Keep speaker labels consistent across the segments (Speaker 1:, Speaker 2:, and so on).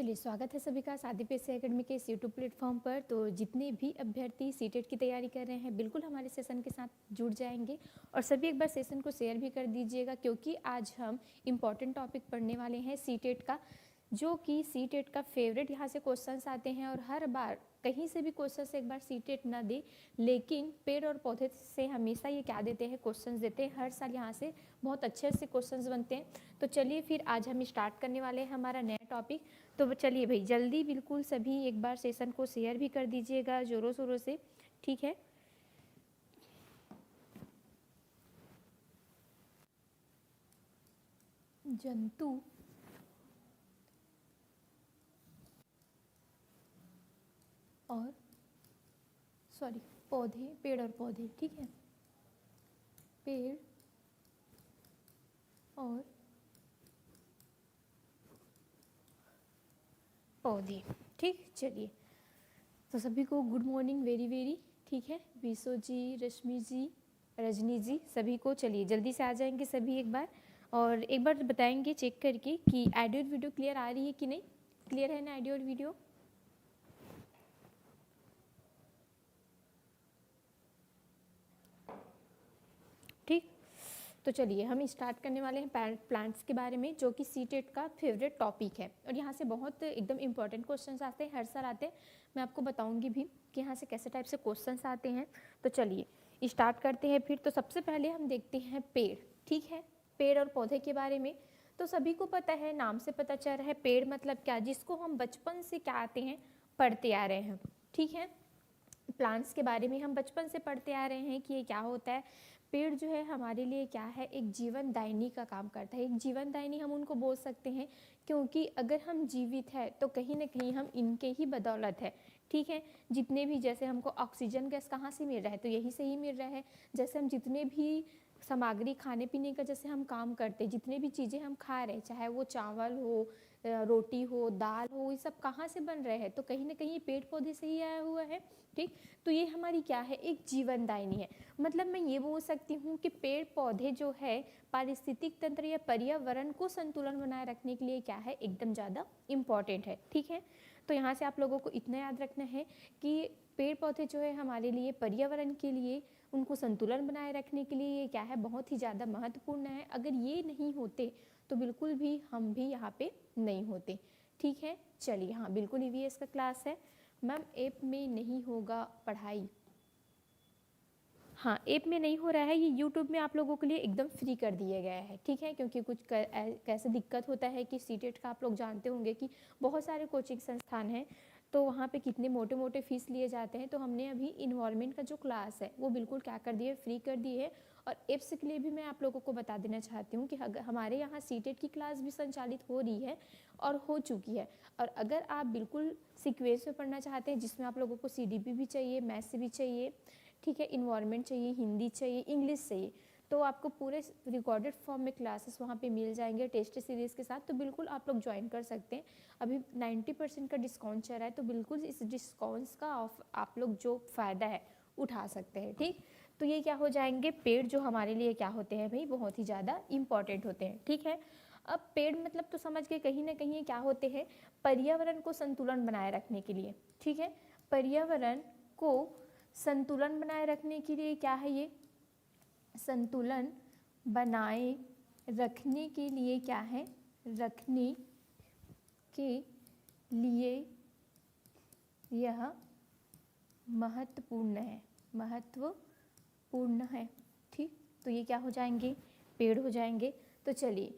Speaker 1: चलिए स्वागत है सभी का सादी पेशे एकेडमी के इस यूट्यूब प्लेटफॉर्म पर। तो जितने भी अभ्यर्थी सीटेट की तैयारी कर रहे हैं बिल्कुल हमारे सेशन के साथ जुड़ जाएंगे और सभी एक बार सेशन को शेयर भी कर दीजिएगा, क्योंकि आज हम इम्पॉर्टेंट टॉपिक पढ़ने वाले हैं सीटेट का, जो कि सीटेट का फेवरेट यहाँ से क्वेश्चंस आते हैं। और हर बार कहीं से भी क्वेश्चन एक बार सीटेट ना दे, लेकिन पेड़ और पौधे से हमेशा ये क्या देते हैं, क्वेश्चंस देते हैं। हर साल यहाँ से बहुत अच्छे से क्वेश्चंस बनते हैं। तो चलिए फिर आज हम स्टार्ट करने वाले हैं हमारा नया टॉपिक। तो चलिए भाई जल्दी बिल्कुल सभी एक बार सेशन को शेयर भी कर दीजिएगा ज़ोरों शोरों से, ठीक है। जंतु और पौधे, पेड़ और पौधे, ठीक है, पेड़ और पौधे, ठीक। चलिए तो सभी को गुड मॉर्निंग, वेरी वेरी, ठीक है। विशो जी, रश्मि जी, रजनी जी, सभी को चलिए जल्दी से आ जाएंगे सभी एक बार, और एक बार बताएंगे चेक करके कि ऑडियो और वीडियो क्लियर आ रही है कि नहीं। क्लियर है ना ऑडियो और वीडियो? ठीक। तो चलिए हम स्टार्ट करने वाले हैं प्लांट्स के बारे में, जो कि सीटेट का फेवरेट टॉपिक है। और यहाँ से बहुत एकदम इंपॉर्टेंट क्वेश्चंस आते हैं, हर साल आते हैं। मैं आपको बताऊंगी भी कि यहाँ से कैसे टाइप से क्वेश्चंस आते हैं। तो चलिए स्टार्ट करते हैं फिर। तो सबसे पहले हम देखते हैं पेड़, ठीक है, पेड़ और पौधे के बारे में। तो सभी को पता है, नाम से पता चल रहा है, पेड़ मतलब क्या, जिसको हम बचपन से क्या आते हैं, पढ़ते आ रहे हैं, ठीक है। प्लांट्स के बारे में हम बचपन से पढ़ते आ रहे हैं कि ये क्या होता है। पेड़ जो है हमारे लिए क्या है, एक जीवनदायिनी का काम करता है। एक जीवनदायिनी हम उनको बोल सकते हैं, क्योंकि अगर हम जीवित है तो कहीं ना कहीं हम इनके ही बदौलत है, ठीक है। जितने भी, जैसे हमको ऑक्सीजन गैस कहाँ से मिल रहा है, तो यही से ही मिल रहा है। जैसे हम जितने भी सामग्री खाने पीने का जैसे हम काम करते हैं, जितने भी चीज़ें हम खा रहे हैं, चाहे वो चावल हो, रोटी हो, दाल हो, ये सब कहाँ से बन रहे हैं, तो कहीं ना कहीं पेड़ पौधे से ही आया हुआ है, ठीक। तो ये हमारी क्या है, एक जीवनदायिनी है। मतलब मैं ये बोल सकती हूँ कि पेड़ पौधे जो है पारिस्थितिक तंत्र या पर्यावरण को संतुलन बनाए रखने के लिए क्या है, एकदम ज़्यादा इम्पॉर्टेंट है, ठीक है। तो यहाँ से आप लोगों को इतना याद रखना है कि पेड़ पौधे जो है हमारे लिए, पर्यावरण के लिए, उनको संतुलन बनाए रखने के लिए ये क्या है, बहुत ही ज़्यादा महत्वपूर्ण है। अगर ये नहीं होते तो बिल्कुल भी हम भी यहाँ पे नहीं होते, ठीक है। चलिए, हाँ बिल्कुल ईवीएस का क्लास है मैम, ऐप में नहीं होगा पढ़ाई। हाँ, ऐप में नहीं हो रहा है, ये यूट्यूब में आप लोगों के लिए एकदम फ्री कर दिया गया है, ठीक है। क्योंकि कुछ कैसे दिक्कत होता है कि सीटेट का आप लोग जानते होंगे कि बहुत सारे कोचिंग संस्थान हैं, तो वहाँ पे कितने मोटे मोटे फीस लिए जाते हैं। तो हमने अभी इन्वॉल्वमेंट का जो क्लास है वो बिल्कुल क्या कर दिए, फ्री कर दी है। और एप्स के लिए भी मैं आप लोगों को बता देना चाहती हूँ कि हमारे यहाँ सीटेट की क्लास भी संचालित हो रही है और हो चुकी है। और अगर आप बिल्कुल सीक्वेंस में पढ़ना चाहते हैं, जिसमें आप लोगों को सीडीपी भी चाहिए, मैथ्स भी चाहिए, ठीक है, इन्वायरमेंट चाहिए, हिंदी चाहिए, इंग्लिश चाहिए, तो आपको पूरे रिकॉर्डेड फॉर्म में क्लासेस वहाँ पे मिल जाएंगे टेस्ट सीरीज़ के साथ। तो बिल्कुल आप लोग ज्वाइन कर सकते हैं। अभी 90% का डिस्काउंट चल रहा है, तो बिल्कुल इस डिस्काउंट्स का आप लोग जो फ़ायदा है उठा सकते हैं, ठीक। तो ये क्या हो जाएंगे, पेड़ जो हमारे लिए क्या होते हैं भाई, बहुत ही ज़्यादा इम्पॉर्टेंट होते हैं, ठीक है। अब पेड़ मतलब तो समझ के कहीं ना कहीं क्या होते हैं, पर्यावरण को संतुलन बनाए रखने के लिए, ठीक है। पर्यावरण को संतुलन बनाए रखने के लिए क्या है, ये संतुलन बनाए रखने के लिए क्या है, रखने के लिए यह महत्वपूर्ण है, महत्वपूर्ण है, ठीक। तो ये क्या हो जाएंगे, पेड़ हो जाएंगे। तो चलिए,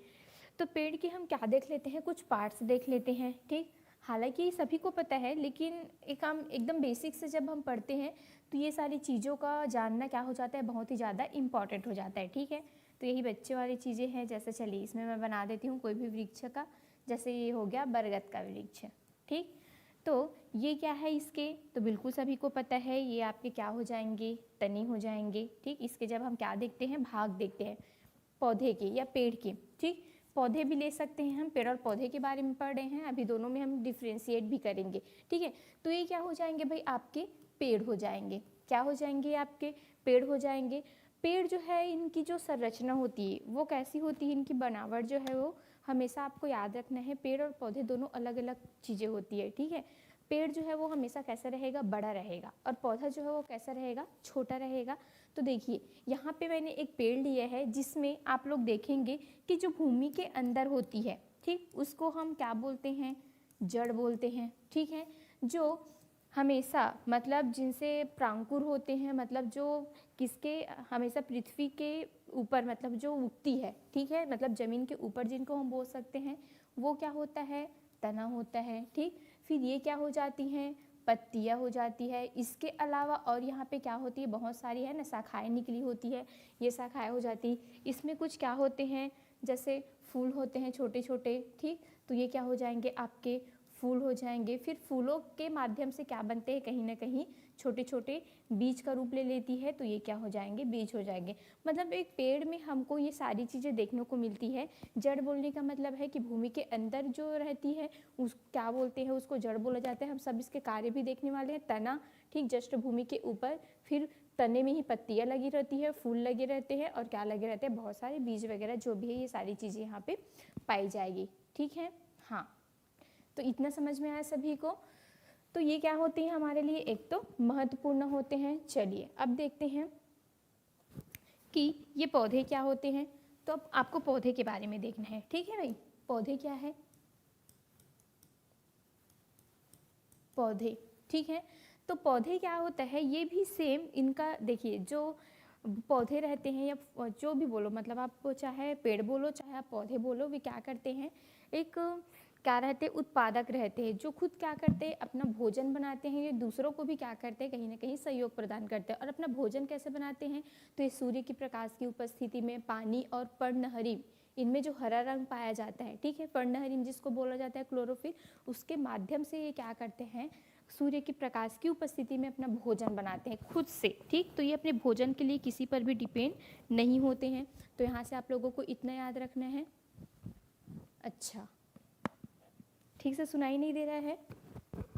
Speaker 1: तो पेड़ के हम क्या देख लेते हैं, कुछ पार्ट्स देख लेते हैं, ठीक। हालांकि सभी को पता है, लेकिन एक हम एकदम बेसिक से जब हम पढ़ते हैं तो ये सारी चीज़ों का जानना क्या हो जाता है, बहुत ही ज़्यादा इम्पॉर्टेंट हो जाता है, ठीक है। तो यही बच्चे वाली चीज़ें हैं। जैसे चलिए इसमें मैं बना देती हूँ कोई भी वृक्ष का, जैसे ये हो गया बरगद का वृक्ष, ठीक। तो ये क्या है इसके, तो बिल्कुल सभी को पता है, ये आपके क्या हो जाएंगे, तने हो जाएंगे, ठीक। इसके जब हम क्या देखते हैं, भाग देखते हैं पौधे के या पेड़ के, ठीक। पौधे भी ले सकते हैं हम, पेड़ और पौधे के बारे में पढ़ रहे हैं, अभी दोनों में हम डिफ्रेंशिएट भी करेंगे, ठीक है। तो ये क्या हो जाएंगे भाई, आपके पेड़ हो जाएंगे, क्या हो जाएंगे, आपके पेड़ हो जाएंगे। पेड़ जो है इनकी जो संरचना होती है वो कैसी होती है, इनकी बनावट जो है वो हमेशा आपको याद रखना है। पेड़ और पौधे दोनों अलग अलग चीज़ें होती है, ठीक है। पेड़ जो है वो हमेशा कैसा रहेगा, बड़ा रहेगा, और पौधा जो है वो कैसा रहेगा, छोटा रहेगा। तो देखिए यहाँ पे मैंने एक पेड़ लिया है जिसमें आप लोग देखेंगे कि जो भूमि के अंदर होती है, ठीक, उसको हम क्या बोलते हैं, जड़ बोलते हैं, ठीक है। जो हमेशा मतलब जिनसे प्रांकुर होते हैं, मतलब जो किसके हमेशा पृथ्वी के ऊपर मतलब जो उगती है, ठीक है, मतलब ज़मीन के ऊपर जिनको हम बोल सकते हैं, वो क्या होता है, तना होता है, ठीक। फिर ये क्या हो जाती हैं, पत्तियाँ हो जाती है। इसके अलावा और यहाँ पे क्या होती है, बहुत सारी है ना शाखाएँ निकली होती है, ये शाखाएँ हो जाती। इसमें कुछ क्या होते हैं, जैसे फूल होते हैं छोटे छोटे, ठीक, तो ये क्या हो जाएंगे, आपके फूल हो जाएंगे। फिर फूलों के माध्यम से क्या बनते हैं, कहीं ना कहीं छोटे छोटे बीज का रूप ले लेती है, तो ये क्या हो जाएंगे, बीज हो जाएंगे। मतलब एक पेड़ में हमको ये सारी चीज़ें देखने को मिलती है। जड़ बोलने का मतलब है कि भूमि के अंदर जो रहती है उस क्या बोलते हैं, उसको जड़ बोला जाता है। हम सब इसके कार्य भी देखने वाले हैं। तना, ठीक, जस्ट भूमि के ऊपर, फिर तने में ही पत्तियाँ लगी रहती है, फूल लगे रहते हैं, और क्या लगे रहते हैं, बहुत सारे बीज वगैरह जो भी है, ये सारी चीज़ें यहाँ पे पाई जाएगी, ठीक है। हाँ, तो इतना समझ में आया सभी को। तो ये क्या होती है हमारे लिए, एक तो महत्वपूर्ण होते हैं। चलिए अब देखते हैं कि ये पौधे क्या होते हैं। तो अब आपको पौधे के बारे में देखना है, ठीक है भाई। पौधे क्या है, पौधे, ठीक है। तो पौधे क्या होता है, ये भी सेम इनका देखिए, जो पौधे रहते हैं या जो भी बोलो, मतलब आप चाहे पेड़ बोलो चाहे आप पौधे बोलो, वे क्या करते हैं, एक क्या रहते हैं, उत्पादक रहते हैं, जो खुद क्या करते हैं, अपना भोजन बनाते हैं। ये दूसरों को भी क्या करते हैं, कहीं ना कहीं सहयोग प्रदान करते हैं। और अपना भोजन कैसे बनाते हैं, तो ये सूर्य की प्रकाश की उपस्थिति में पानी और पर्णहरिम, इनमें जो हरा रंग पाया जाता है, ठीक है, पर्णहरिम जिसको बोला जाता है क्लोरोफिल, उसके माध्यम से ये क्या करते हैं, सूर्य की प्रकाश की उपस्थिति में अपना भोजन बनाते हैं खुद से, ठीक। तो ये अपने भोजन के लिए किसी पर भी डिपेंड नहीं होते हैं। तो यहाँ से आप लोगों को इतना याद रखना है। अच्छा, ठीक से सुनाई नहीं दे रहा है,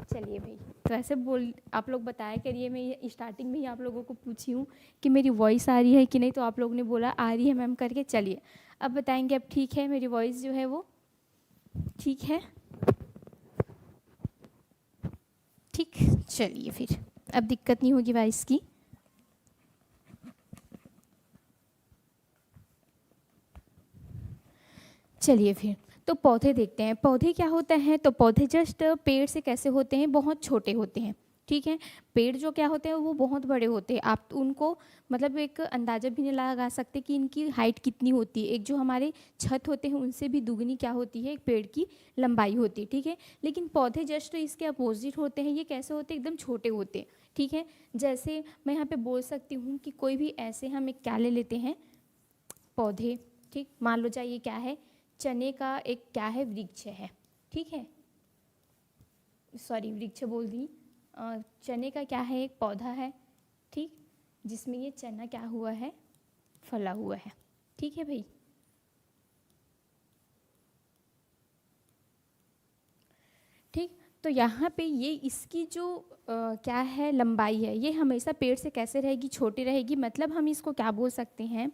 Speaker 1: चलिए भाई। तो ऐसे बोल आप लोग बताया करिए, मैं स्टार्टिंग में ही आप लोगों को पूछी हूँ कि मेरी वॉइस आ रही है कि नहीं, तो आप लोगों ने बोला आ रही है मैम करके। चलिए अब बताएंगे, अब ठीक है, मेरी वॉइस जो है वो ठीक है, ठीक। चलिए फिर अब दिक्कत नहीं होगी वॉइस की। चलिए फिर तो पौधे देखते हैं। पौधे क्या होता है, तो पौधे जस्ट पेड़ से कैसे होते हैं, बहुत छोटे होते हैं, ठीक है। पेड़ जो क्या होते हैं वो बहुत बड़े होते हैं। आप उनको मतलब एक अंदाज़ा भी नहीं लगा सकते कि इनकी हाइट कितनी होती है। एक जो हमारे छत होते हैं उनसे भी दुगनी क्या होती है, एक पेड़ की लंबाई होती है, ठीक है। लेकिन पौधे जस्ट इसके अपोजिट होते हैं। ये कैसे होते हैं, एकदम छोटे होते हैं, ठीक है। जैसे मैं यहाँ पे बोल सकती हूँ कि कोई भी ऐसे हम एक क्या ले लेते हैं, पौधे, ठीक। मान लो चाहिए क्या है, चने का एक क्या है, वृक्ष है, ठीक है, सॉरी वृक्ष बोल दी, चने का क्या है, एक पौधा है, ठीक, जिसमें ये चना क्या हुआ है, फला हुआ है, ठीक है भाई। ठीक, तो यहाँ पे ये इसकी जो क्या है लंबाई है, ये हमेशा पेड़ से कैसे रहेगी, छोटी रहेगी। मतलब हम इसको क्या बोल सकते हैं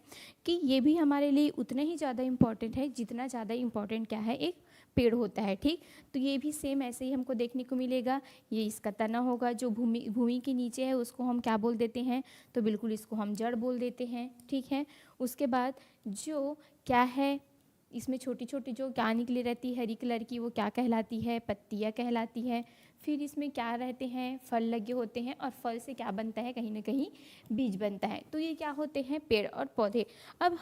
Speaker 1: कि ये भी हमारे लिए उतना ही ज़्यादा इम्पॉर्टेंट है जितना ज़्यादा इम्पॉर्टेंट क्या है, एक पेड़ होता है, ठीक। तो ये भी सेम ऐसे ही हमको देखने को मिलेगा। ये इसका तना होगा, जो भूमि के नीचे है उसको हम क्या बोल देते हैं, तो बिल्कुल इसको हम जड़ बोल देते हैं, ठीक है। उसके बाद जो क्या है, इसमें छोटी छोटी जो क्या निकली रहती है हरी कलर की, वो क्या कहलाती है, पत्तियाँ कहलाती है। फिर इसमें क्या रहते हैं, फल लगे होते हैं, और फल से क्या बनता है, कहीं ना कहीं बीज बनता है। तो ये क्या होते हैं, पेड़ और पौधे। अब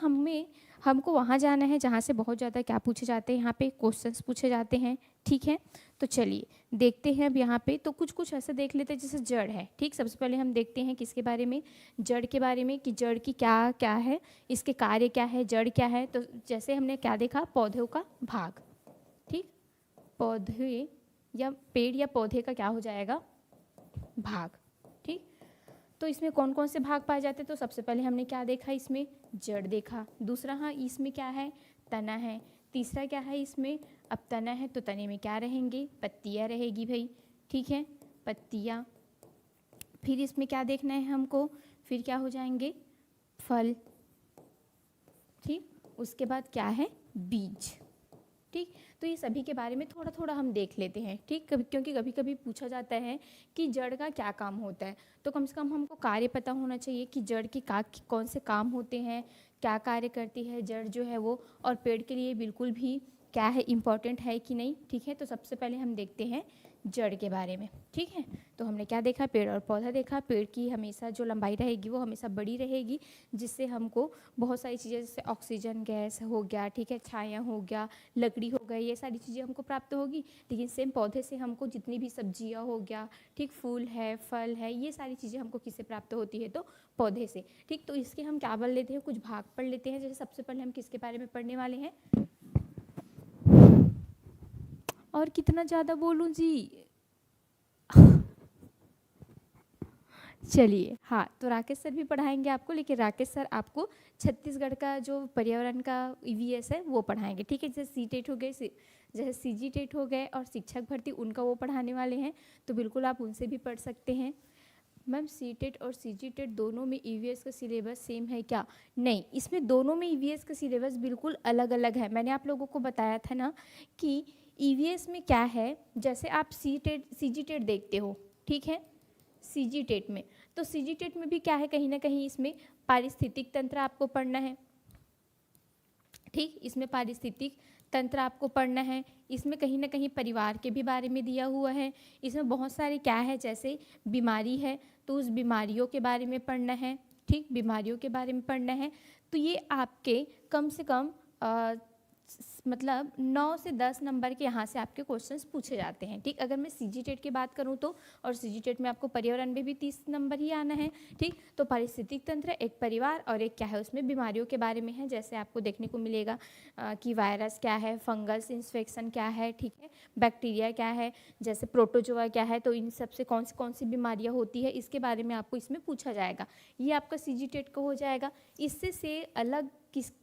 Speaker 1: हमको वहाँ जाना है जहाँ से बहुत ज़्यादा क्या पूछे जाते हैं, यहाँ पे क्वेश्चंस पूछे जाते हैं, ठीक है। तो चलिए देखते हैं अब यहाँ पे, तो कुछ कुछ ऐसे देख लेते हैं जैसे जड़ है, ठीक। सबसे पहले हम देखते हैं किसके बारे में, जड़ के बारे में, कि जड़ की क्या क्या है, इसके कार्य क्या है, जड़ क्या है। तो जैसे हमने क्या देखा, पौधों का भाग, ठीक, पौधे या पेड़ या पौधे का क्या हो जाएगा, भाग, ठीक। तो इसमें कौन कौन से भाग पाए जाते हैं, तो सबसे पहले हमने क्या देखा, इसमें जड़ देखा। दूसरा, हाँ, इसमें क्या है, तना है। तीसरा क्या है, इसमें अब तना है तो तने में क्या रहेंगे, पत्तियाँ रहेगी भाई, ठीक है, पत्तियाँ। फिर इसमें क्या देखना है हमको, फिर क्या हो जाएंगे, फल, ठीक। उसके बाद क्या है, बीज, ठीक। तो ये सभी के बारे में थोड़ा थोड़ा हम देख लेते हैं, ठीक। क्योंकि कभी कभी पूछा जाता है कि जड़ का क्या काम होता है, तो कम से कम हमको कार्य पता होना चाहिए कि जड़ के कौन से काम होते हैं, क्या कार्य करती है जड़ जो है वो, और पेड़ के लिए बिल्कुल भी क्या है, इम्पॉर्टेंट है कि नहीं, ठीक है। तो सबसे पहले हम देखते हैं जड़ के बारे में, ठीक है। तो हमने क्या देखा, पेड़ और पौधा देखा। पेड़ की हमेशा जो लंबाई रहेगी वो हमेशा बड़ी रहेगी, जिससे हमको बहुत सारी चीज़ें जैसे ऑक्सीजन गैस हो गया, ठीक है, छाया हो गया, लकड़ी हो गई, ये सारी चीज़ें हमको प्राप्त होगी। लेकिन सेम पौधे से हमको जितनी भी सब्जियां हो गया, ठीक, फूल है, फल है, ये सारी चीज़ें हमको किससे प्राप्त होती है, तो पौधे से, ठीक। तो इसके हम क्या पढ़ लेते हैं, कुछ भाग पढ़ लेते हैं। जैसे सबसे पहले हम किसके बारे में पढ़ने वाले हैं, और कितना ज़्यादा बोलूँ जी, चलिए, हाँ, तो राकेश सर भी पढ़ाएंगे आपको, लेकिन राकेश सर आपको छत्तीसगढ़ का जो पर्यावरण का ईवीएस है वो पढ़ाएंगे, ठीक है। जैसे सीटेट हो गए, जैसे सीजीटेट हो गए, और शिक्षक भर्ती उनका वो पढ़ाने वाले हैं, तो बिल्कुल आप उनसे भी पढ़ सकते हैं। मैम सीटेट और सीजीटेट दोनों में ईवीएस का सिलेबस सेम है क्या? नहीं, इसमें दोनों में ईवीएस का सिलेबस बिल्कुल अलग अलग है। मैंने आप लोगों को बताया था ना कि ईवीएस में क्या है, जैसे आप सीजीटेट देखते हो, ठीक है, सीजीटेट में, तो सीजीटेट में भी क्या है, कहीं ना कहीं इसमें पारिस्थितिक तंत्र आपको पढ़ना है, ठीक। इसमें पारिस्थितिक तंत्र आपको पढ़ना है, इसमें कहीं ना कहीं परिवार के भी बारे में दिया हुआ है, इसमें बहुत सारे क्या है, जैसे बीमारी है तो उस बीमारियों के बारे में पढ़ना है, ठीक, बीमारियों के बारे में पढ़ना है। तो ये आपके कम से कम मतलब 9 से 10 नंबर के यहाँ से आपके क्वेश्चंस पूछे जाते हैं, ठीक। अगर मैं सीजीटेट की बात करूँ तो, और सीजीटेट में आपको पर्यावरण में भी 30 नंबर ही आना है, ठीक। तो पारिस्थितिक तंत्र, एक परिवार, और एक क्या है, उसमें बीमारियों के बारे में है। जैसे आपको देखने को मिलेगा कि वायरस क्या है, फंगस इन्फेक्शन क्या है, ठीक है, बैक्टीरिया क्या है, जैसे प्रोटोजोआ क्या है, तो इन सब से कौन सी बीमारियाँ होती है, इसके बारे में आपको इसमें पूछा जाएगा। ये आपका सीजीटेट का हो जाएगा। इससे से अलग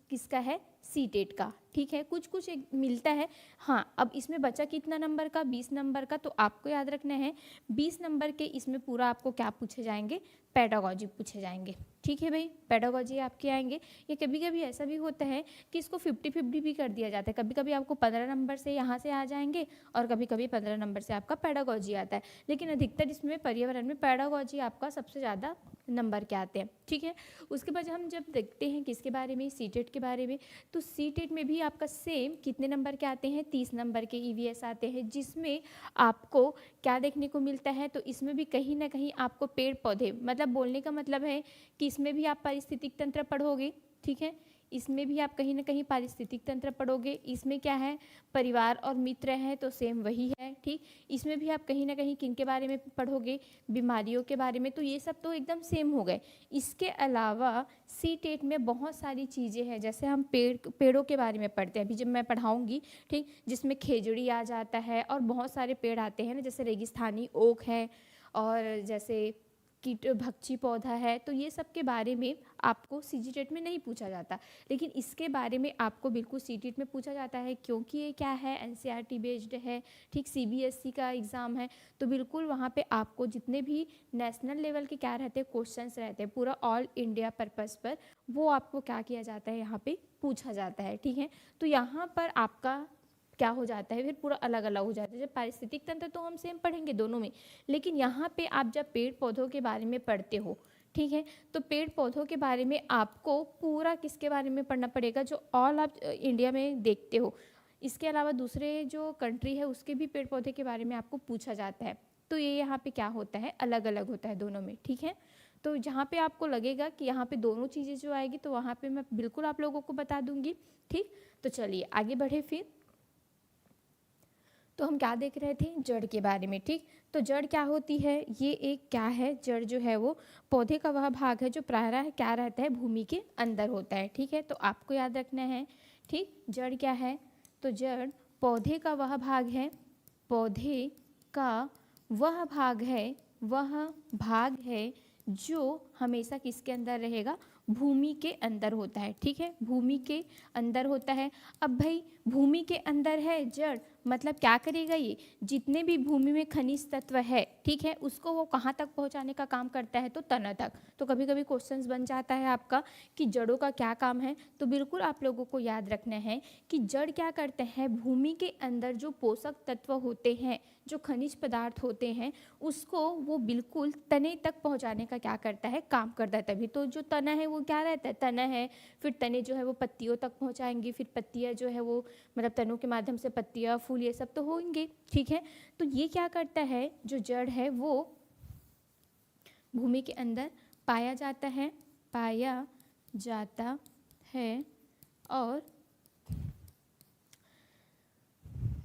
Speaker 1: किसका है, सीटेट का, ठीक है। कुछ एक मिलता है। हाँ, अब इसमें बचा कितना नंबर का, 20 नंबर का, तो आपको याद रखना है 20 नंबर के इसमें पूरा आपको क्या पूछे जाएंगे, पेडागॉजी पूछे जाएंगे, ठीक है भाई, पेडागॉजी आपके आएंगे। ये कभी कभी ऐसा भी होता है कि इसको 50-50 भी कर दिया जाता है, कभी कभी आपको 15 नंबर से यहाँ से आ जाएंगे, और कभी कभी 15 नंबर से आपका पेडागॉजी आता है, लेकिन अधिकतर इसमें पर्यावरण में पेडागॉजी आपका सबसे ज़्यादा नंबर के आते हैं, ठीक है। उसके बाद हम जब देखते हैं किसके बारे में, सीटेट के बारे में, तो सीटेट में भी आपका सेम कितने नंबर के आते हैं, 30 नंबर के ईवीएस आते हैं, जिसमें आपको क्या देखने को मिलता है, तो इसमें भी कहीं ना कहीं आपको पेड़ पौधे, मतलब बोलने का मतलब है कि इसमें भी आप पारिस्थितिक तंत्र पढ़ोगे, ठीक है, इसमें भी आप कहीं ना कहीं पारिस्थितिक तंत्र पढ़ोगे। इसमें क्या है, परिवार और मित्र है, तो सेम वही है, ठीक। इसमें भी आप कहीं ना कहीं किन के बारे में पढ़ोगे, बीमारियों के बारे में, तो ये सब तो एकदम सेम हो गए। इसके अलावा सीटेट में बहुत सारी चीज़ें हैं, जैसे हम पेड़ों के बारे में पढ़ते हैं, अभी जब मैं पढ़ाऊँगी, ठीक, जिसमें खेजड़ी आ जाता है, और बहुत सारे पेड़ आते हैं ना, जैसे रेगिस्तानी ओक है, और जैसे कीट भक्षी पौधा है, तो ये सब के बारे में आपको सीजीटेट में नहीं पूछा जाता, लेकिन इसके बारे में आपको बिल्कुल सीटेट में पूछा जाता है, क्योंकि ये क्या है, एनसीईआरटी बेस्ड है, ठीक, सीबीएसई का एग्ज़ाम है, तो बिल्कुल वहाँ पे आपको जितने भी नेशनल लेवल के क्या रहते हैं, क्वेश्चंस रहते हैं, पूरा ऑल इंडिया पर्पज़ पर, वो आपको क्या किया जाता है, यहाँ पे पूछा जाता है, ठीक है। तो यहाँ पर आपका क्या हो जाता है, फिर पूरा अलग अलग हो जाता है। जब पारिस्थितिक तंत्र तो हम सेम पढ़ेंगे दोनों में, लेकिन यहाँ पे आप जब पेड़ पौधों के बारे में पढ़ते हो, ठीक है, तो पेड़ पौधों के बारे में आपको पूरा किसके बारे में पढ़ना पड़ेगा, जो ऑल आप इंडिया में देखते हो, इसके अलावा दूसरे जो कंट्री है उसके भी पेड़ पौधे के बारे में आपको पूछा जाता है। तो ये यहाँ पे क्या होता है, अलग अलग होता है दोनों में, ठीक है। तो जहाँ पे आपको लगेगा कि यहाँ पे दोनों चीज़ें जो आएगी, तो वहाँ पे मैं बिल्कुल आप लोगों को बता दूंगी, ठीक। तो चलिए आगे बढ़े फिर। तो हम क्या देख रहे थे, जड़ के बारे में, ठीक। तो जड़ क्या होती है, ये एक क्या है, जड़ जो है वो पौधे का वह भाग है जो प्रायः क्या रहता है, भूमि के अंदर होता है, ठीक है। तो आपको याद रखना है, ठीक, जड़ क्या है, तो जड़ पौधे का वह भाग है, पौधे का वह भाग है, वह भाग है जो हमेशा किसके अंदर रहेगा, भूमि के अंदर होता है, ठीक है, भूमि के अंदर होता है। अब भाई भूमि के अंदर है जड़, मतलब क्या करेगा ये, जितने भी भूमि में खनिज तत्व है, ठीक है, उसको वो कहाँ तक पहुँचाने का काम करता है, तो तना तक। तो कभी कभी क्वेश्चंस बन जाता है आपका कि जड़ों का क्या काम है, तो बिल्कुल आप लोगों को याद रखना है कि जड़ क्या करते हैं, भूमि के अंदर जो पोषक तत्व होते हैं, जो खनिज पदार्थ होते हैं, उसको वो बिल्कुल तने तक पहुंचाने का क्या करता है, काम करता है। तभी तो जो तना है वो क्या रहता है, तना है, फिर तने जो है वो पत्तियों तक पहुंचाएंगे, फिर पत्तियां जो है वो मतलब तनों के माध्यम से पत्तियां, फूल, ये सब तो होंगे, ठीक है। तो ये क्या करता है, जो जड़ है वो भूमि के अंदर पाया जाता है, पाया जाता है, और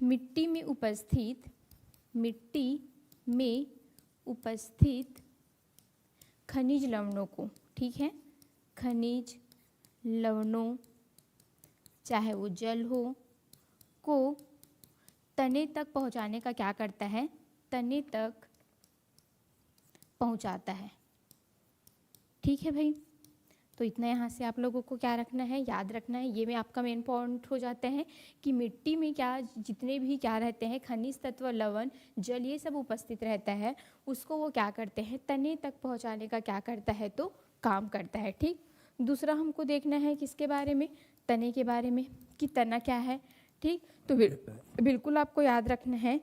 Speaker 1: मिट्टी में उपस्थित खनिज लवणों को, ठीक है, खनिज लवणों, चाहे वो जल हो, को तने तक पहुंचाने का क्या करता है, तने तक पहुंचाता है, ठीक है भाई। तो इतना यहाँ से आप लोगों को क्या रखना है, याद रखना है। ये में आपका मेन पॉइंट हो जाता है कि मिट्टी में क्या जितने भी क्या रहते हैं, खनिज तत्व, लवण, जल, ये सब उपस्थित रहता है, उसको वो क्या करते हैं, तने तक पहुँचाने का क्या करता है, तो काम करता है, ठीक। दूसरा हमको देखना है किसके बारे में, तने के बारे में, कि तना क्या है, ठीक। तो बिल्कुल आपको याद रखना है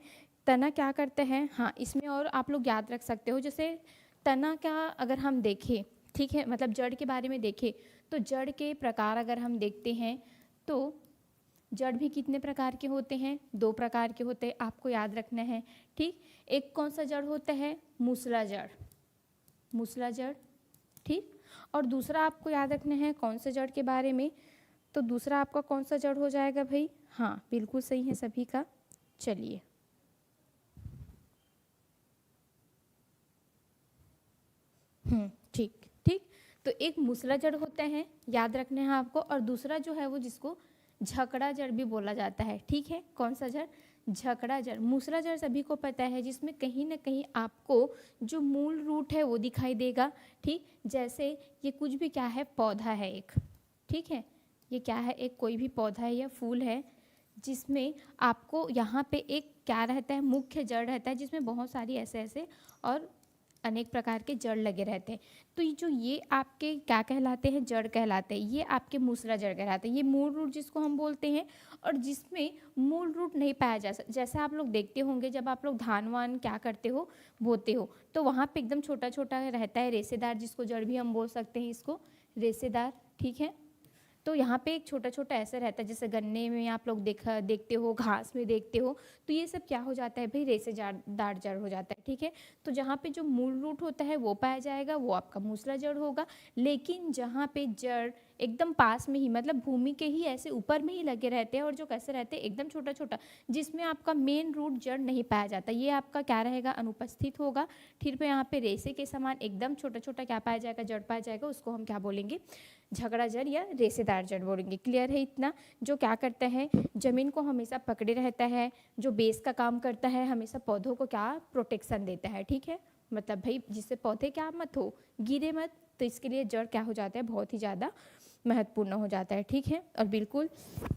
Speaker 1: तना क्या करते हैं। हाँ, इसमें और आप लोग याद रख सकते हो, जैसे तना का अगर हम देखें, ठीक है, मतलब जड़ के बारे में देखें, तो जड़ के प्रकार अगर हम देखते हैं तो जड़ भी कितने प्रकार के होते हैं, 2 प्रकार के होते हैं, आपको याद रखना है, ठीक। एक कौन सा जड़ होता है, मूसला जड़, मूसला जड़, ठीक। और दूसरा आपको याद रखना है कौन से जड़ के बारे में, तो दूसरा आपका कौन सा जड़ हो जाएगा भाई, हाँ बिल्कुल सही है सभी का। चलिए, ठीक ठीक। तो एक मूसला जड़ होता है, याद रखना है आपको, और दूसरा जो है वो जिसको झकड़ा जड़ भी बोला जाता है, ठीक है। कौन सा जड़, झकड़ा जड़। मूसला जड़ सभी को पता है, जिसमें कहीं ना कहीं आपको जो मूल रूट है वो दिखाई देगा, ठीक। जैसे ये कुछ भी क्या है, पौधा है एक, ठीक है, ये क्या है, एक कोई भी पौधा है या फूल है, जिसमें आपको यहाँ पे एक क्या रहता है, मुख्य जड़ रहता है, जिसमें बहुत सारी ऐसे ऐसे और अनेक प्रकार के जड़ लगे रहते हैं। तो ये आपके क्या कहलाते हैं, जड़ कहलाते हैं, ये आपके मूसला जड़ कहलाते हैं। ये मूल रूट जिसको हम बोलते हैं, और जिसमें मूल रूट नहीं पाया जा सकता। जैसा आप लोग देखते होंगे जब आप लोग धान वान क्या करते हो, बोते हो, तो वहाँ पे एकदम छोटा छोटा रहता है रेसेदार, जिसको जड़ भी हम बोल सकते हैं, इसको रेसेदार, ठीक है। तो यहाँ पे एक छोटा छोटा ऐसा रहता है, जैसे गन्ने में आप लोग देखते हो, घास में देखते हो, तो ये सब क्या हो जाता है भाई, रेसेदार जड़ हो जाता है, ठीक है। तो जहाँ पे जो मूल रूट होता है वो पाया जाएगा, वो आपका मूसला जड़ होगा। लेकिन जहाँ पे जड़ एकदम पास में ही, मतलब भूमि के ही ऐसे ऊपर में ही लगे रहते हैं, और जो कैसे रहते हैं, एकदम छोटा छोटा, जिसमें आपका मेन रूट जड़ नहीं पाया जाता, ये आपका क्या रहेगा, अनुपस्थित होगा। फिर यहाँ पे रेसे के समान एकदम छोटा छोटा क्या पाया जाएगा, जड़ पाया जाएगा, उसको हम क्या बोलेंगे, झगड़ा जड़ या रेसेदार जड़ बोलेंगे। क्लियर है इतना। जो क्या करता है, जमीन को हमेशा पकड़े रहता है, जो बेस का काम करता है, हमेशा पौधों को क्या प्रोटेक्शन देता है, ठीक है। मतलब भाई जिससे पौधे क्या मत हो, गिरे मत, तो इसके लिए जड़ क्या हो जाता है, बहुत ही ज़्यादा महत्वपूर्ण हो जाता है, ठीक है। और बिल्कुल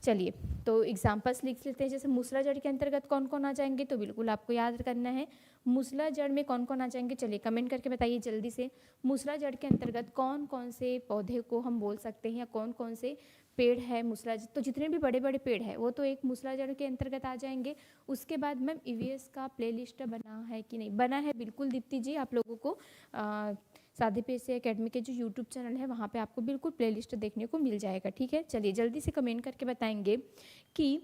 Speaker 1: चलिए, तो एग्जाम्पल्स लिख लेते हैं। जैसे मूसला जड़ के अंतर्गत कौन कौन आ जाएंगे, तो बिल्कुल आपको याद करना है मूसला जड़ में कौन कौन आ जाएंगे। चलिए कमेंट करके बताइए जल्दी से, मूसला जड़ के अंतर्गत कौन कौन से पौधे को हम बोल सकते हैं, या कौन कौन से पेड़ है मूसला। तो जितने भी बड़े बड़े पेड़ है वो तो एक मूसला जड़ के अंतर्गत आ जाएंगे। उसके बाद मैम ईवीएस का प्लेलिस्ट बना है कि नहीं, बना है, बिल्कुल दीप्ति जी, आप लोगों को साधे पीएससी एकेडमी के जो यूट्यूब चैनल है वहाँ पे आपको बिल्कुल प्लेलिस्ट देखने को मिल जाएगा, ठीक है। चलिए जल्दी से कमेंट करके बताएंगे कि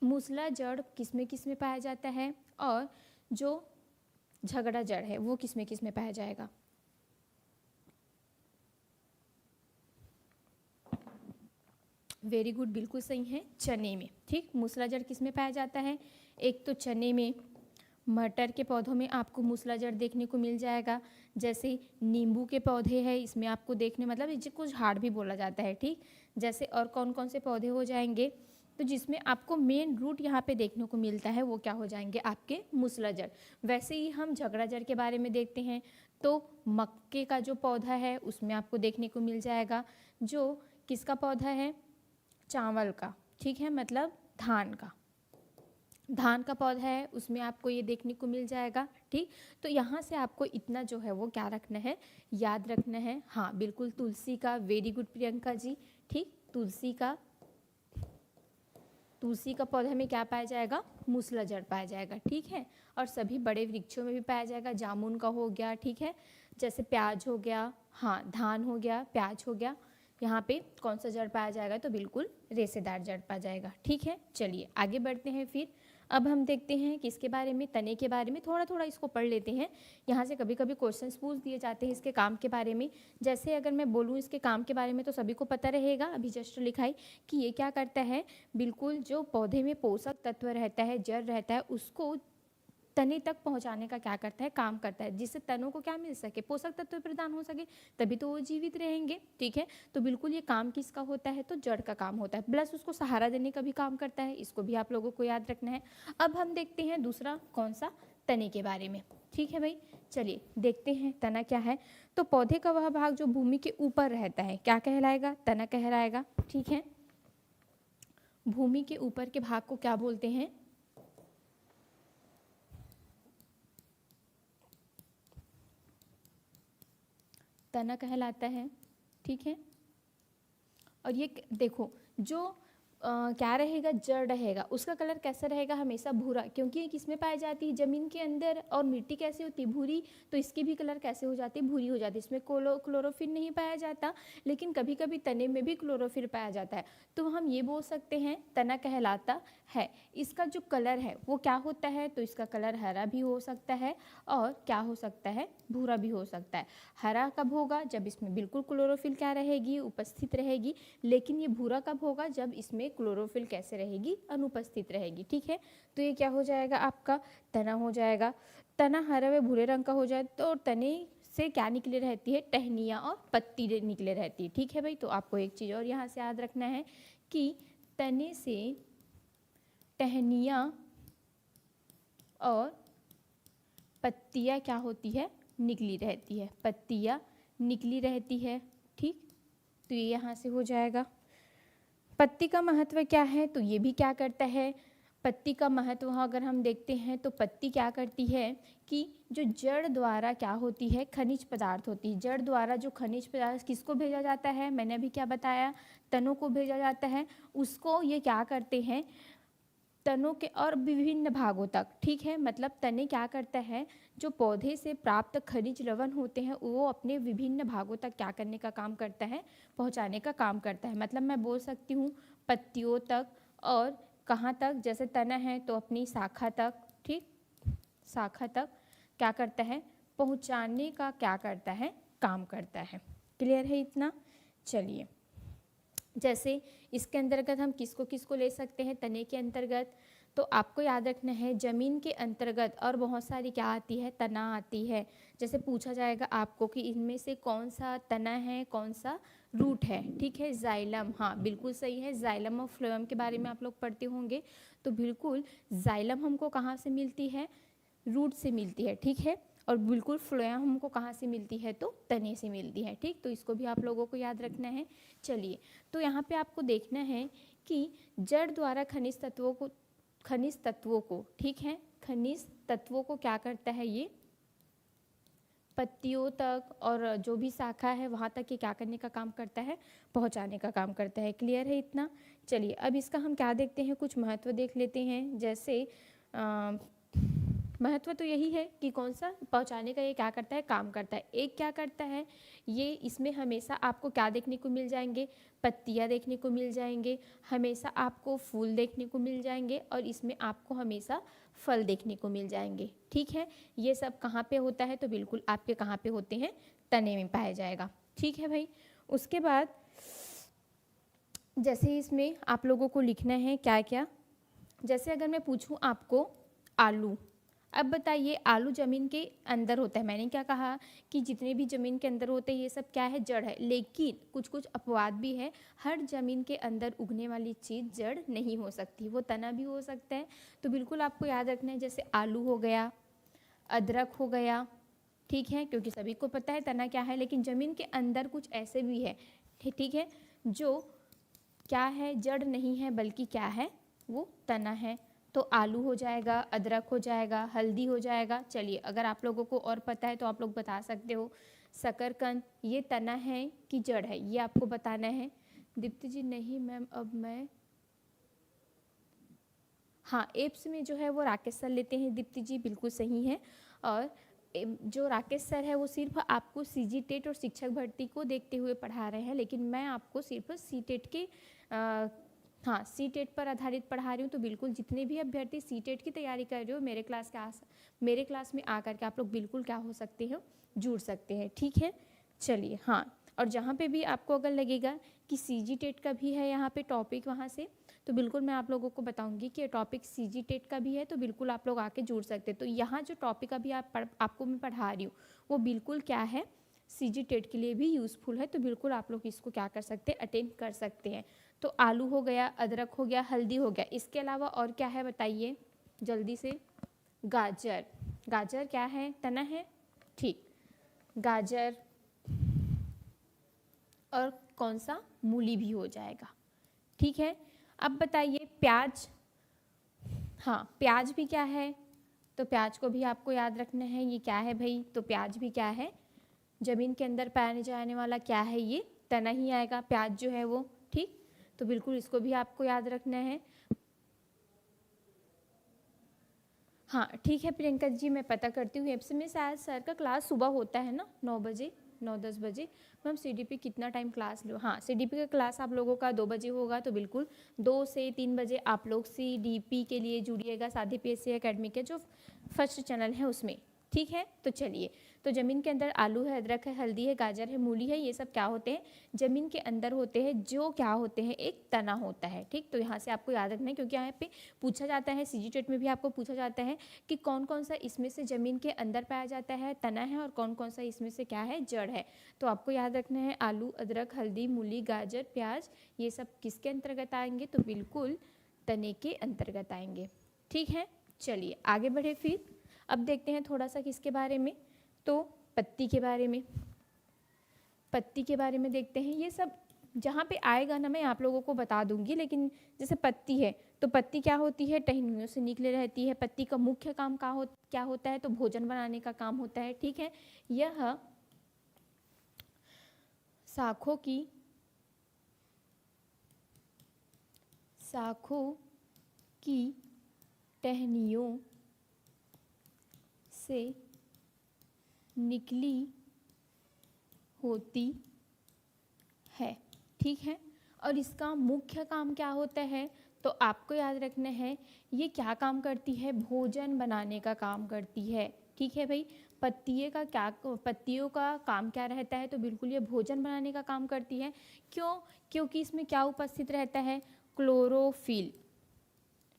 Speaker 1: मूसला जड़ किस में पाया जाता है, और जो झगड़ा जड़ है वो किस में पाया जाएगा। वेरी गुड, बिल्कुल सही है, चने में, ठीक। मूसला जड़ किस में पाया जाता है, एक तो चने में, मटर के पौधों में आपको मूसला जड़ देखने को मिल जाएगा। जैसे नींबू के पौधे हैं, इसमें आपको देखने, मतलब जिसको झाड़ भी बोला जाता है, ठीक। जैसे और कौन कौन से पौधे हो जाएंगे, तो जिसमें आपको मेन रूट यहाँ पे देखने को मिलता है वो क्या हो जाएंगे, आपके मूसला जड़। वैसे ही हम झगड़ा जड़ के बारे में देखते हैं, तो मक्के का जो पौधा है उसमें आपको देखने को मिल जाएगा। जो किसका पौधा है, चावल का, ठीक है, मतलब धान का, धान का पौधा है उसमें आपको ये देखने को मिल जाएगा। ठीक, तो यहाँ से आपको इतना जो है वो क्या रखना है, याद रखना है। हाँ बिल्कुल, तुलसी का, वेरी गुड प्रियंका जी। ठीक, तुलसी का पौधा में क्या पाया जाएगा, मूसला जड़ पाया जाएगा। ठीक है, और सभी बड़े वृक्षों में भी पाया जाएगा। जामुन का हो गया, ठीक है, जैसे प्याज हो गया, हाँ धान हो गया, प्याज हो गया, यहाँ पे कौन सा जड़ पाया जाएगा, तो बिल्कुल रेशेदार जड़ पाया जाएगा। ठीक है, चलिए आगे बढ़ते हैं। फिर अब हम देखते हैं किसके बारे में, तने के बारे में। थोड़ा थोड़ा इसको पढ़ लेते हैं, यहाँ से कभी कभी क्वेश्चंस पूछ दिए जाते हैं इसके काम के बारे में। जैसे अगर मैं बोलूँ इसके काम के बारे में तो सभी को पता रहेगा, अभी जस्ट लिखाई कि ये क्या करता है, बिल्कुल जो पौधे में पोषक तत्व रहता है, जड़ रहता है, उसको तने तक पहुंचाने का क्या करता है, काम करता है, जिससे तनों को क्या मिल सके, पोषक तत्व प्रदान हो सके, तभी तो वो जीवित रहेंगे। ठीक है, तो बिल्कुल ये काम किसका होता है, तो जड़ का काम होता है, प्लस उसको सहारा देने का भी काम करता है। इसको भी आप लोगों को याद रखना है। अब हम देखते हैं दूसरा कौन सा, तने के बारे में। ठीक है भाई, चलिए देखते हैं तना क्या है। तो पौधे का वह भाग जो भूमि के ऊपर रहता है क्या कहलाएगा, तना कहलाएगा। ठीक है, भूमि के ऊपर के भाग को क्या बोलते हैं, तना कहलाता है। ठीक है, और ये देखो जो क्या रहेगा, जड़ रहेगा, उसका कलर कैसा रहेगा, हमेशा भूरा, क्योंकि ये किसमें पाई जाती है, जमीन के अंदर। और मिट्टी कैसी होती है, भूरी, तो इसकी भी कलर कैसे हो जाती है, भूरी हो जाती है। इसमें क्लोरोफिल नहीं पाया जाता, लेकिन कभी कभी तने में भी क्लोरोफिल पाया जाता है। तो हम ये बोल सकते हैं तना कहलाता है। इसका जो कलर है वो क्या होता है, तो इसका कलर हरा भी हो सकता है और क्या हो सकता है, भूरा भी हो सकता है। हरा कब होगा, जब इसमें बिल्कुल क्लोरोफिल क्या रहेगी, उपस्थित रहेगी। लेकिन ये भूरा कब होगा, जब इसमें क्लोरोफिल कैसे रहेगी, अनुपस्थित रहेगी। ठीक है, तो ये क्या हो जाएगा, आपका तना हो जाएगा। तना हरा व भूरे रंग का हो जाए तो तने से क्या निकले रहती है, टहनियाँ और पत्ती निकले रहती है। ठीक है भाई, तो आपको एक चीज़ और यहाँ से याद रखना है कि तने से टहनियाँ और पत्तियाँ क्या होती है, निकली रहती है, पत्तियाँ निकली रहती है। ठीक, तो ये यहाँ से हो जाएगा। पत्ती का महत्व क्या है, तो ये भी क्या करता है, पत्ती का महत्व अगर हम देखते हैं तो पत्ती क्या करती है कि जो जड़ द्वारा क्या होती है, खनिज पदार्थ होती है। जड़ द्वारा जो खनिज पदार्थ किसको भेजा जाता है, मैंने अभी क्या बताया, तनों को भेजा जाता है। उसको ये क्या करते हैं, तनों के और विभिन्न भागों तक। ठीक है, मतलब तने क्या करता है, जो पौधे से प्राप्त खनिज लवण होते हैं वो अपने विभिन्न भागों तक क्या करने का काम करता है, पहुंचाने का काम करता है। मतलब मैं बोल सकती हूँ पत्तियों तक, और कहाँ तक, जैसे तना है तो अपनी शाखा तक। ठीक, शाखा तक क्या करता है, पहुंचाने का क्या करता है, काम करता है। क्लियर है इतना। चलिए, जैसे इसके अंतर्गत हम किसको किसको ले सकते हैं, तने के अंतर्गत, तो आपको याद रखना है जमीन के अंतर्गत और बहुत सारी क्या आती है, तना आती है। जैसे पूछा जाएगा आपको कि इनमें से कौन सा तना है, कौन सा रूट है। ठीक है, जाइलम, हाँ बिल्कुल सही है। जाइलम और फ्लोएम के बारे में आप लोग पढ़ते होंगे, तो बिल्कुल जाइलम हमको कहाँ से मिलती है, रूट से मिलती है। ठीक है, और बिल्कुल फ्लोएम हमको कहाँ से मिलती है, तो तने से मिलती है। ठीक, तो इसको भी आप लोगों को याद रखना है। चलिए, तो यहाँ पे आपको देखना है कि जड़ द्वारा खनिज तत्वों को, ठीक है, खनिज तत्वों को क्या करता है, ये पत्तियों तक और जो भी शाखा है वहाँ तक ये क्या करने का काम करता है, पहुँचाने का काम करता है। क्लियर है इतना। चलिए, अब इसका हम क्या देखते हैं, कुछ महत्व देख लेते हैं। जैसे महत्व तो यही है कि कौन सा, पहुंचाने का ये क्या करता है, काम करता है। एक क्या करता है, ये इसमें हमेशा आपको क्या देखने को मिल जाएंगे, पत्तियां देखने को मिल जाएंगे, हमेशा आपको फूल देखने को मिल जाएंगे, और इसमें आपको हमेशा फल देखने को मिल जाएंगे। ठीक है, ये सब कहाँ पे होता है, तो बिल्कुल आपके कहाँ पे होते हैं, तने में पाया जाएगा। ठीक है भाई, उसके बाद जैसे इसमें आप लोगों को लिखना है क्या क्या। जैसे अगर मैं पूछूं आपको आलू, अब बताइए आलू ज़मीन के अंदर होता है। मैंने क्या कहा कि जितने भी ज़मीन के अंदर होते हैं ये सब क्या है, जड़ है। लेकिन कुछ कुछ अपवाद भी है, हर ज़मीन के अंदर उगने वाली चीज़ जड़ नहीं हो सकती, वो तना भी हो सकता है। तो बिल्कुल आपको याद रखना है, जैसे आलू हो गया, अदरक हो गया। ठीक है, क्योंकि सभी को पता है तना क्या है, लेकिन ज़मीन के अंदर कुछ ऐसे भी है, ठीक है, जो क्या है, जड़ नहीं है बल्कि क्या है, वो तना है। तो आलू हो जाएगा, अदरक हो जाएगा, हल्दी हो जाएगा। चलिए, अगर आप लोगों को और पता है तो आप लोग बता सकते हो। शकरकंद ये तना है कि जड़ है, ये आपको बताना है। दीप्ति जी नहीं मैम, अब मैं हाँ, एप्स में जो है वो राकेश सर लेते हैं। दीप्ति जी बिल्कुल सही है। और जो राकेश सर है वो सिर्फ आपको सीजी टेट और शिक्षक भर्ती को देखते हुए पढ़ा रहे हैं, लेकिन मैं आपको सिर्फ सी टेट के हाँ, सी टेट पर आधारित पढ़ा रही हूँ। तो बिल्कुल जितने भी अभ्यर्थी सी टेट की तैयारी कर रहे हो, मेरे क्लास में आकर के आप लोग बिल्कुल क्या हो सकते हो, जुड़ सकते हैं। ठीक है, चलिए। हाँ, और जहाँ पे भी आपको अगर लगेगा कि सीजी टेट का भी है यहाँ पे टॉपिक वहाँ से, तो बिल्कुल मैं आप लोगों को बताऊंगी कि टॉपिक सीजी टेट का भी है, तो बिल्कुल आप लोग आके जुड़ सकते हैं। तो यहाँ जो टॉपिक अभी आपको मैं पढ़ा रही हूँ वो बिल्कुल क्या है, सीजी टेट के लिए भी यूज़फुल है। तो बिल्कुल आप लोग इसको क्या कर सकते हैं, अटेंड कर सकते हैं। तो आलू हो गया, अदरक हो गया, हल्दी हो गया, इसके अलावा और क्या है बताइए जल्दी से। गाजर, गाजर क्या है, तना है, ठीक, गाजर। और कौन सा, मूली भी हो जाएगा। ठीक है, अब बताइए प्याज। हाँ, प्याज भी क्या है, तो प्याज को भी आपको याद रखना है। ये क्या है भाई, तो प्याज भी क्या है, ज़मीन के अंदर पाने जाने वाला क्या है, ये तना ही आएगा प्याज जो है वो। ठीक, तो बिल्कुल इसको भी आपको याद रखना है। हाँ ठीक है प्रियंका जी, मैं पता करती हूँ। एप्स में शायद सर का क्लास सुबह होता है ना, 9 बजे, 9-10 बजे। मैम सीडीपी कितना टाइम क्लास लो, हाँ सीडीपी का क्लास आप लोगों का 2 बजे होगा, तो बिल्कुल 2 से 3 बजे आप लोग सीडीपी के लिए जुड़िएगा, साथी पीएससी एकेडमी के जो फर्स्ट चैनल है उसमें। ठीक है, तो चलिए। तो ज़मीन के अंदर आलू है, अदरक है, हल्दी है, गाजर है, मूली है, ये सब क्या होते हैं, ज़मीन के अंदर होते हैं, जो क्या होते हैं, एक तना होता है। ठीक, तो यहाँ से आपको याद रखना है, क्योंकि यहाँ पे पूछा जाता है, सीजी टेट में भी आपको पूछा जाता है कि कौन कौन सा इसमें से ज़मीन के अंदर पाया जाता है, तना है, और कौन कौन सा इसमें से क्या है, जड़ है। तो आपको याद रखना है आलू, अदरक, हल्दी, मूली, गाजर, प्याज, ये सब किसके अंतर्गत आएंगे, तो बिल्कुल तने के अंतर्गत आएंगे। ठीक है, चलिए आगे बढ़े। फिर अब देखते हैं थोड़ा सा किसके बारे में, तो पत्ती के बारे में। पत्ती के बारे में देखते हैं। ये सब जहाँ पे आएगा ना मैं आप लोगों को बता दूंगी, लेकिन जैसे पत्ती है, तो पत्ती क्या होती है, टहनियों से निकले रहती है। पत्ती का मुख्य काम क्या होता है, तो भोजन बनाने का काम होता है। ठीक है, यह शाखों की टहनियों से निकली होती है। ठीक है, और इसका मुख्य काम क्या होता है, तो आपको याद रखना है ये क्या काम करती है, भोजन बनाने का काम करती है। ठीक है भाई, पत्तियों का काम क्या रहता है, तो बिल्कुल ये भोजन बनाने का काम करती है। क्यों, क्योंकि इसमें क्या उपस्थित रहता है, क्लोरोफिल।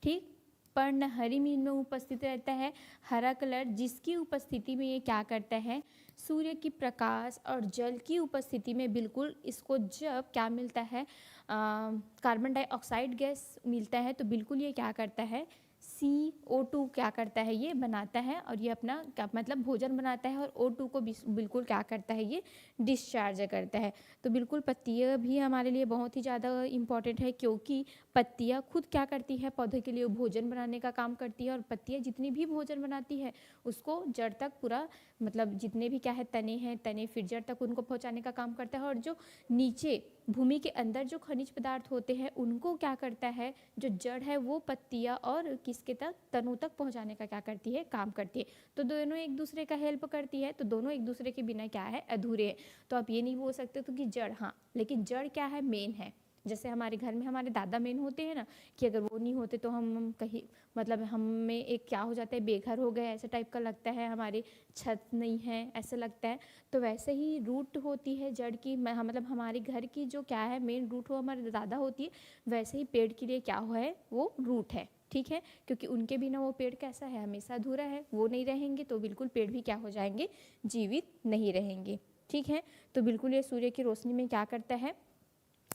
Speaker 1: ठीक, पर्णहरी मीन में उपस्थित रहता है हरा कलर, जिसकी उपस्थिति में ये क्या करता है, सूर्य की प्रकाश और जल की उपस्थिति में बिल्कुल इसको जब क्या मिलता है, कार्बन डाइऑक्साइड गैस मिलता है, तो बिल्कुल ये क्या करता है, CO2 क्या करता है, ये बनाता है, और ये अपना क्या मतलब भोजन बनाता है, और O2 को बिल्कुल क्या करता है, ये डिस्चार्ज करता है। तो बिल्कुल पत्तियाँ भी हमारे लिए बहुत ही ज़्यादा इम्पॉर्टेंट है, क्योंकि पत्तियाँ खुद क्या करती है, पौधे के लिए भोजन बनाने का काम करती है। और पत्तियाँ जितनी भी भोजन बनाती है उसको जड़ तक पूरा, मतलब जितने भी क्या है तने हैं, तने फिर जड़ तक उनको पहुँचाने का काम करता है। और जो नीचे भूमि के अंदर जो खनिज पदार्थ होते हैं उनको क्या करता है, जो जड़ है वो पत्तियाँ और किसके तक, तनों तक पहुँचाने का क्या करती है, काम करती है। तो दोनों एक दूसरे का हेल्प करती है, तो दोनों एक दूसरे के बिना क्या है, अधूरे हैं। तो आप ये नहीं बोल सकते तो कि जड़, हाँ लेकिन जड़ क्या है, मेन है। जैसे हमारे घर में हमारे दादा मेन होते हैं ना, कि अगर वो नहीं होते तो हम कहीं, मतलब हमें एक क्या हो जाता है, बेघर हो गए ऐसे टाइप का लगता है, हमारे छत नहीं है ऐसा लगता है। तो वैसे ही रूट होती है जड़ की, मतलब हमारे घर की जो क्या है मेन रूट हो हमारे दादा होती है, वैसे ही पेड़ के लिए क्या हुआ है, वो रूट है। ठीक है, क्योंकि उनके बिना वो पेड़ कैसा है, हमेशा अधूरा है। वो नहीं रहेंगे तो बिल्कुल पेड़ भी क्या हो जाएंगे, जीवित नहीं रहेंगे। ठीक है, तो बिल्कुल ये सूर्य की रोशनी में क्या करता है,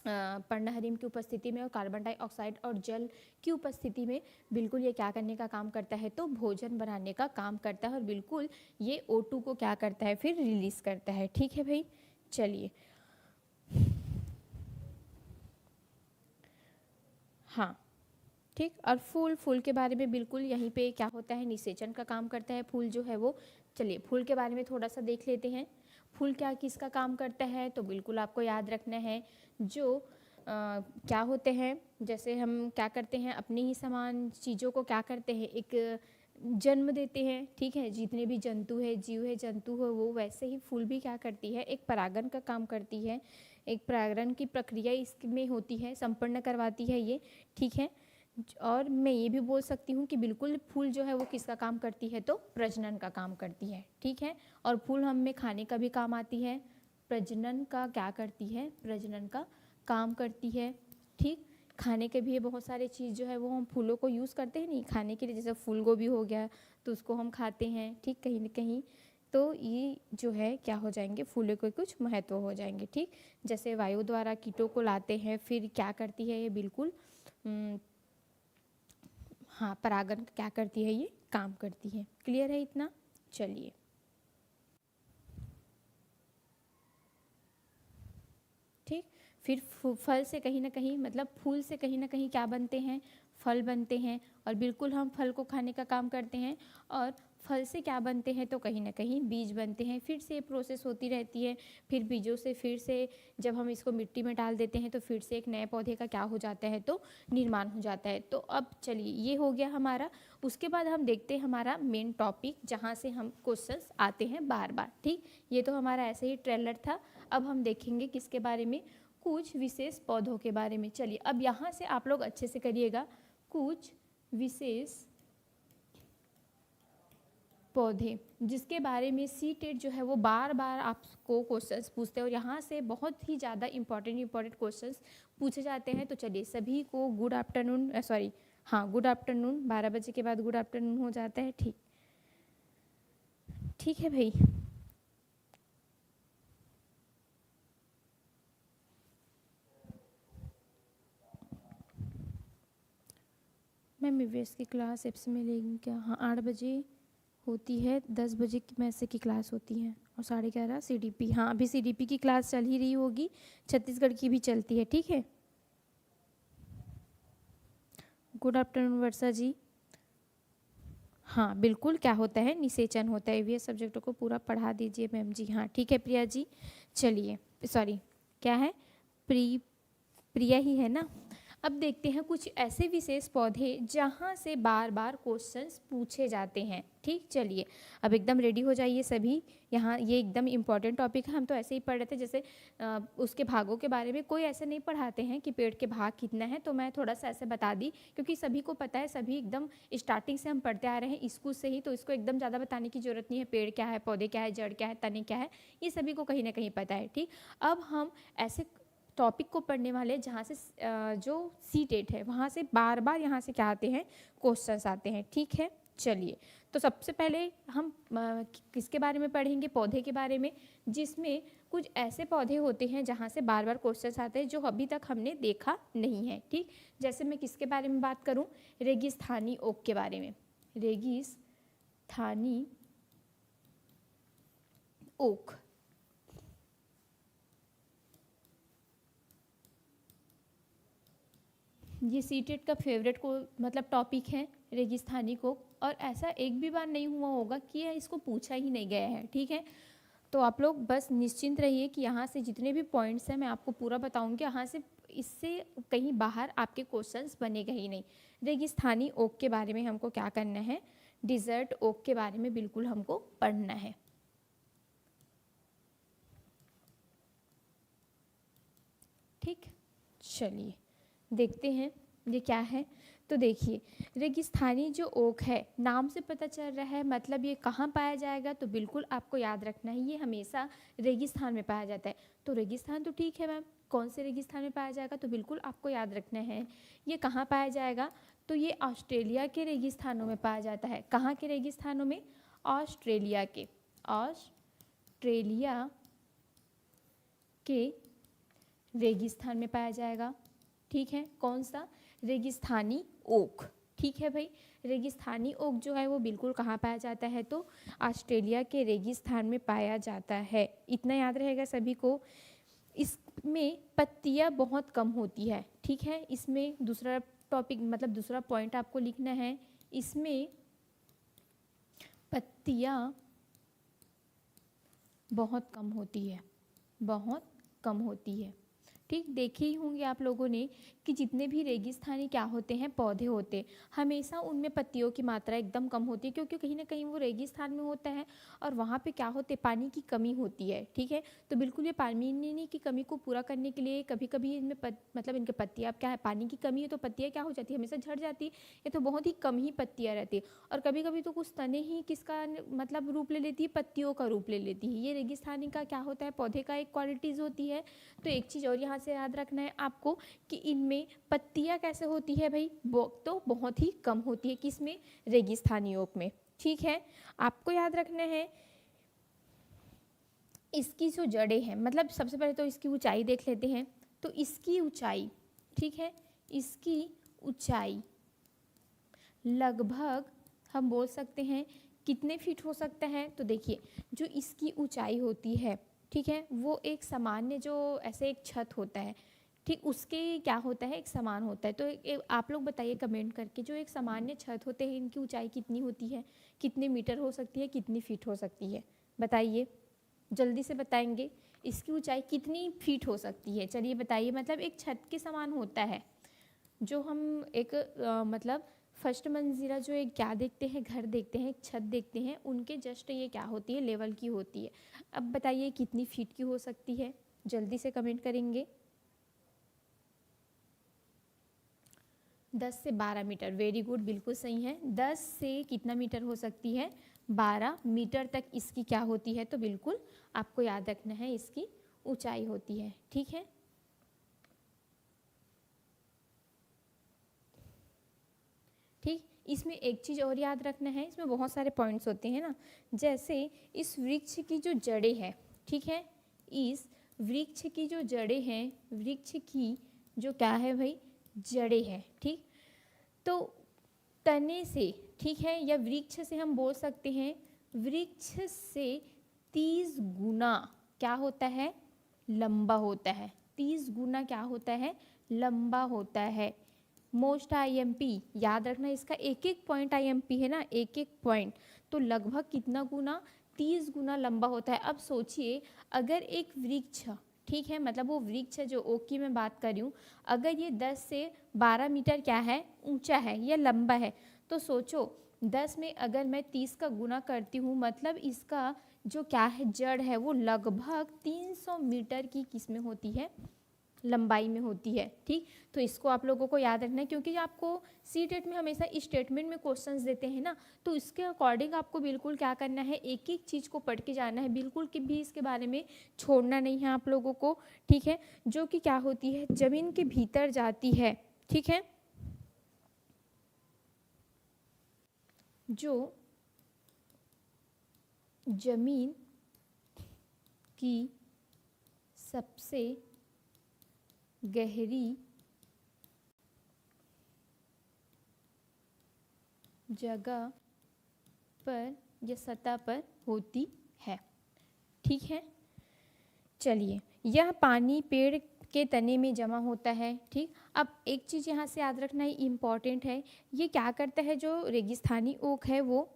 Speaker 1: पर्णहरिम की उपस्थिति में और कार्बन डाइऑक्साइड और जल की उपस्थिति में बिल्कुल ये क्या करने का काम करता है, तो भोजन बनाने का काम करता है। और बिल्कुल ये O2 को क्या करता है, फिर रिलीज करता है। ठीक है भाई, चलिए। हाँ, ठीक। और फूल के बारे में बिल्कुल यहीं पे क्या होता है, निषेचन का काम करता है फूल जो है वो। चलिए फूल के बारे में थोड़ा सा देख लेते हैं। फूल क्या किसका काम करता है, तो बिल्कुल आपको याद रखना है जो क्या होते हैं, जैसे हम क्या करते हैं अपनी ही समान चीज़ों को क्या करते हैं, एक जन्म देते हैं। ठीक है, जितने भी जंतु है, जीव है, जंतु है, वो वैसे ही फूल भी क्या करती है, एक परागण का काम करती है। एक परागण की प्रक्रिया इसमें होती है, संपन्न करवाती है ये। ठीक है, और मैं ये भी बोल सकती हूँ कि बिल्कुल फूल जो है वो किसका काम करती है, तो प्रजनन का काम करती है। ठीक है, और फूल हमें खाने का भी काम आती है, प्रजनन का क्या करती है, प्रजनन का काम करती है। ठीक, खाने के भी बहुत सारे चीज़ जो है वो हम फूलों को यूज़ करते हैं नहीं खाने के लिए, जैसे फूल गोभी हो गया तो उसको हम खाते हैं। ठीक, कहीं ना कहीं तो ये जो है क्या हो जाएंगे, फूलों के कुछ महत्व हो जाएंगे। ठीक, जैसे वायु द्वारा कीटों को लाते हैं, फिर क्या करती है ये, बिल्कुल हाँ परागण क्या करती है, ये काम करती है। क्लियर है इतना? चलिए ठीक, फिर फल से कहीं ना कहीं, मतलब फूल से कहीं ना कहीं क्या बनते हैं, फल बनते हैं। और बिल्कुल हम फल को खाने का काम करते हैं। और फल से क्या बनते हैं, तो कहीं ना कहीं बीज बनते हैं। फिर से प्रोसेस होती रहती है, फिर बीजों से फिर से जब हम इसको मिट्टी में डाल देते हैं तो फिर से एक नए पौधे का क्या हो जाता है, तो निर्माण हो जाता है। तो अब चलिए ये हो गया हमारा। उसके बाद हम देखते हैं हमारा मेन टॉपिक, जहाँ से हम क्वेश्चंस आते हैं बार बार। ठीक, ये तो हमारा ऐसे ही ट्रेलर था। अब हम देखेंगे किसके बारे में, कुछ विशेष पौधों के बारे में। चलिए अब यहाँ से आप लोग अच्छे से करिएगा, कुछ विशेष पौधे जिसके बारे में सीटेट जो है वो बार बार आपको क्वेश्चंस पूछते हैं, और यहाँ से बहुत ही ज़्यादा इंपॉर्टेंट क्वेश्चंस पूछे जाते हैं। तो चलिए सभी को गुड आफ्टरनून, सॉरी हाँ गुड आफ्टरनून, 12 बजे के बाद गुड आफ्टरनून हो जाता है। ठीक, ठीक है भाई। मैम ईवीएस की क्लास एप्स में लेंगे क्या? हाँ 8 बजे होती है, 10 बजे की मैथ की क्लास होती है, और 11:30 सीडीपी। हाँ अभी सीडीपी की क्लास चल ही रही होगी, छत्तीसगढ़ की भी चलती है। ठीक है, गुड आफ्टरनून वर्षा जी। हाँ बिल्कुल, क्या होता है, निषेचन होता है। ईवीएस सब्जेक्टों को पूरा पढ़ा दीजिए मैम जी। हाँ ठीक है प्रिया जी। चलिए सॉरी क्या है, प्रिया ही है ना। अब देखते हैं कुछ ऐसे विशेष पौधे जहाँ से बार बार क्वेश्चंस पूछे जाते हैं। ठीक, चलिए अब एकदम रेडी हो जाइए सभी। यहाँ ये एकदम इम्पॉर्टेंट टॉपिक है, हम तो ऐसे ही पढ़ रहे थे, जैसे उसके भागों के बारे में कोई ऐसे नहीं पढ़ाते हैं कि पेड़ के भाग कितना है, तो मैं थोड़ा सा ऐसे बता दी क्योंकि सभी को पता है, सभी एकदम स्टार्टिंग से हम पढ़ते आ रहे हैं स्कूल से ही, तो इसको एकदम ज़्यादा बताने की जरूरत नहीं है। पेड़ क्या है, पौधे क्या है, जड़ क्या है, तने क्या है, ये सभी को कहीं ना कहीं पता है। ठीक, अब हम ऐसे टॉपिक को पढ़ने वाले जहाँ से जो सीटेट है वहाँ से बार बार यहाँ से क्या आते हैं, क्वेश्चंस आते हैं। ठीक है, चलिए तो सबसे पहले हम किसके बारे में पढ़ेंगे, पौधे के बारे में, जिसमें कुछ ऐसे पौधे होते हैं जहाँ से बार बार क्वेश्चंस आते हैं जो अभी तक हमने देखा नहीं है। ठीक, जैसे मैं किसके बारे में बात करूँ, रेगिस्तानी ओक के बारे में। रेगिस्तानी ओक, ये सीटेट का फेवरेट को मतलब टॉपिक है रेगिस्तानी को, और ऐसा एक भी बार नहीं हुआ होगा कि यह इसको पूछा ही नहीं गया है। ठीक है, तो आप लोग बस निश्चिंत रहिए कि यहाँ से जितने भी पॉइंट्स हैं मैं आपको पूरा बताऊंगी, यहाँ से इससे कहीं बाहर आपके क्वेश्चंस बनेगा ही नहीं। रेगिस्तानी ओक के बारे में हमको क्या करना है, डिजर्ट ओक के बारे में बिल्कुल हमको पढ़ना है। ठीक, चलिए देखते हैं ये क्या है। तो देखिए रेगिस्तानी जो ओक है, नाम से पता चल रहा है, मतलब ये कहाँ पाया जाएगा, तो बिल्कुल आपको याद रखना है ये हमेशा रेगिस्तान में पाया जाता है। तो रेगिस्तान तो ठीक है मैम, कौन से रेगिस्तान में पाया जाएगा, तो बिल्कुल आपको याद रखना है ये कहाँ पाया जाएगा, तो ये ऑस्ट्रेलिया के रेगिस्तानों में पाया जाता है। कहाँ के रेगिस्तानों में, ऑस्ट्रेलिया के, ऑस्ट्रेलिया के रेगिस्तान में पाया जाएगा। ठीक है, कौन सा, रेगिस्तानी ओक। ठीक है भाई, रेगिस्तानी ओक जो है वो बिल्कुल कहाँ पाया जाता है, तो ऑस्ट्रेलिया के रेगिस्तान में पाया जाता है। इतना याद रहेगा सभी को। इसमें पत्तियां बहुत कम होती है, ठीक है। इसमें दूसरा टॉपिक मतलब दूसरा पॉइंट आपको लिखना है, इसमें पत्तियां बहुत कम होती है, बहुत कम होती है, ठीक। देखे ही होंगे आप लोगों ने कि जितने भी रेगिस्तानी क्या होते हैं, पौधे होते हैं, हमेशा उनमें पत्तियों की मात्रा एकदम कम होती है, क्योंकि कहीं ना कहीं वो रेगिस्तान में होता है और वहाँ पे क्या होते हैं, पानी की कमी होती है, ठीक है। तो बिल्कुल ये पानी की कमी को पूरा करने के लिए कभी कभी इनमें मतलब इनके पत्तियाँ क्या है, पानी की कमी है तो पत्तियाँ क्या हो जाती है, हमेशा झड़ जाती है, ये तो बहुत ही कम ही पत्तियाँ रहती है। और कभी कभी तो कुछ तने ही किसका मतलब रूप ले लेती है, पत्तियों का रूप ले लेती है। ये रेगिस्तानी का क्या होता है, पौधे का एक क्वालिटीज़ होती है। तो एक चीज़ और यहाँ से याद रखना है आपको कि इनमें पत्तियाँ कैसे होती है भाई, तो बहुत ही कम होती है, किसमें, रेगिस्तानी ओक में, ठीक है। आपको याद रखना है इसकी जो जड़ें हैं, मतलब सबसे पहले तो इसकी ऊंचाई देख लेते हैं। तो इसकी ऊंचाई, ठीक है, इसकी ऊंचाई लगभग हम बोल सकते हैं कितने फीट हो सकता है। तो देखिए जो इसकी ऊंचाई होती है, ठीक है, वो एक सामान्य जो ऐसे एक छत होता है, ठीक, उसके क्या होता है, एक समान होता है। तो आप लोग बताइए कमेंट करके, जो एक सामान्य छत होते हैं इनकी ऊंचाई कितनी होती है, कितने मीटर हो सकती है, कितनी फीट हो सकती है, बताइए, जल्दी से बताएंगे। इसकी ऊंचाई कितनी फीट हो सकती है, चलिए बताइए। मतलब एक छत के समान होता है, जो हम एक मतलब फर्स्ट मंजिला जो एक क्या देखते हैं, घर देखते हैं, एक छत देखते हैं, उनके जस्ट ये क्या होती है, लेवल की होती है। अब बताइए कितनी फीट की हो सकती है, जल्दी से कमेंट करेंगे। 10 से 12 मीटर, वेरी गुड, बिल्कुल सही है। 10 से कितना मीटर हो सकती है, 12 मीटर तक इसकी क्या होती है। तो बिल्कुल आपको याद रखना है इसकी ऊंचाई होती है, ठीक है। ठीक, इसमें एक चीज़ और याद रखना है, इसमें बहुत सारे पॉइंट्स होते हैं ना, जैसे इस वृक्ष की जो जड़ें हैं, ठीक है, इस वृक्ष की जो जड़ें हैं, वृक्ष की जो क्या है भाई, जड़ें हैं, ठीक। तो तने से, ठीक है, या वृक्ष से हम बोल सकते हैं, वृक्ष से 30 गुना क्या होता है, लंबा होता है। 30 गुना क्या होता है, लंबा होता है। मोस्ट आईएमपी याद रखना, इसका एक एक पॉइंट आईएमपी है ना, एक एक पॉइंट, तो लगभग कितना गुना, 30 गुना लंबा होता है। अब सोचिए अगर एक वृक्ष, ठीक है, मतलब वो वृक्ष है जो ओक की मैं बात कर रही हूँ, अगर ये 10 से 12 मीटर क्या है, ऊंचा है या लंबा है, तो सोचो 10 में अगर मैं 30 का गुना करती हूँ, मतलब इसका जो क्या है, जड़ है, वो लगभग 300 मीटर की किस में होती है, लंबाई में होती है, ठीक। तो इसको आप लोगों को याद रखना है, क्योंकि आपको सीटेट में हमेशा इस स्टेटमेंट में क्वेश्चंस देते हैं ना, तो इसके अकॉर्डिंग आपको बिल्कुल क्या करना है, एक एक चीज़ को पढ़ के जाना है, बिल्कुल कि भी इसके बारे में छोड़ना नहीं है आप लोगों को, ठीक है। जो कि क्या होती है, जमीन के भीतर जाती है, ठीक है, जो जमीन की सबसे गहरी जगह पर या सतह पर होती है, ठीक है। चलिए, यह पानी पेड़ के तने में जमा होता है, ठीक। अब एक चीज़ यहाँ से याद रखना है, इम्पॉर्टेंट है, ये क्या करता है, जो रेगिस्तानी ओक है वो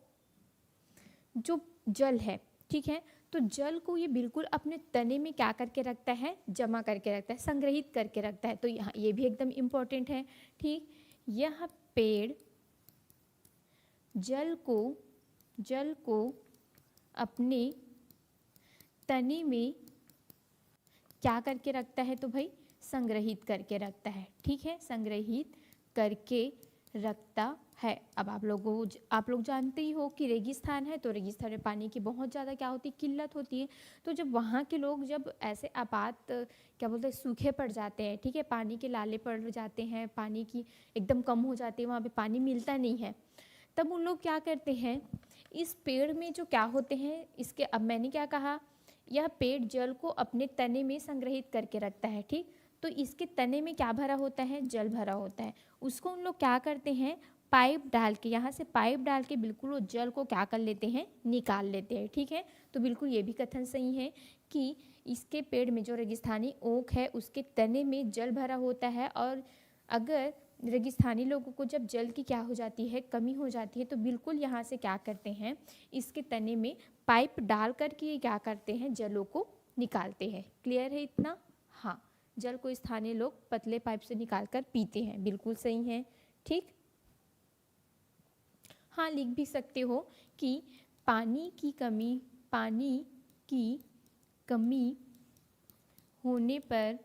Speaker 1: जो जल है, ठीक है, तो जल को ये बिल्कुल अपने तने में क्या करके रखता है, जमा करके रखता है, संग्रहित करके रखता है। तो यहाँ ये भी एकदम इम्पोर्टेंट है, ठीक। यह पेड़ जल को अपने तने में क्या करके रखता है, तो भाई संग्रहित करके रखता है, ठीक है, संग्रहित करके रखता है। अब आप लोग जानते ही हो कि रेगिस्तान है, तो रेगिस्तान में पानी की बहुत ज़्यादा क्या होती है, किल्लत होती है। तो जब वहाँ के लोग जब ऐसे आपात क्या बोलते हैं, सूखे पड़ जाते हैं, ठीक है, पानी के लाले पड़ जाते हैं, पानी की एकदम कम हो जाती है, वहाँ पे पानी मिलता नहीं है, तब उन लोग क्या करते हैं, इस पेड़ में जो क्या होते हैं, इसके, अब मैंने क्या कहा, यह पेड़ जल को अपने तने में संग्रहित करके रखता है, ठीक। तो इसके तने में क्या भरा होता है, जल भरा होता है। उसको उन लोग क्या करते हैं, पाइप डाल के, यहाँ से पाइप डाल के बिल्कुल वो जल को क्या कर लेते हैं, निकाल लेते हैं, ठीक है। तो बिल्कुल ये भी कथन सही है कि इसके पेड़ में जो रेगिस्तानी ओक है उसके तने में जल भरा होता है, और अगर रेगिस्तानी लोगों को जब जल की क्या हो जाती है, कमी हो जाती है, तो बिल्कुल यहाँ से क्या करते हैं, इसके तने में पाइप डाल कर के ये क्या करते हैं, जलों को निकालते हैं। क्लियर है इतना? हाँ, जल को स्थानीय लोग पतले पाइप से निकाल कर पीते हैं, बिल्कुल सही है। ठीक, हाँ लिख भी सकते हो कि पानी की कमी होने पर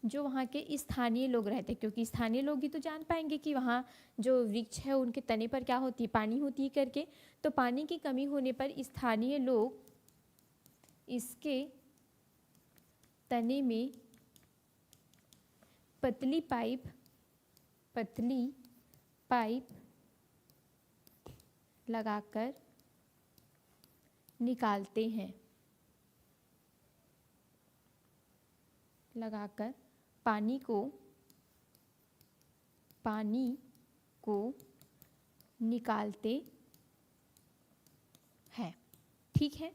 Speaker 1: जो वहाँ के स्थानीय लोग रहते हैं, क्योंकि स्थानीय लोग ही तो जान पाएंगे कि वहाँ जो वृक्ष है उनके तने पर क्या होती है, पानी होती है करके, तो पानी की कमी होने पर स्थानीय लोग इसके तने में पतली पाइप लगाकर निकालते हैं, लगाकर पानी को निकालते हैं। ठीक है,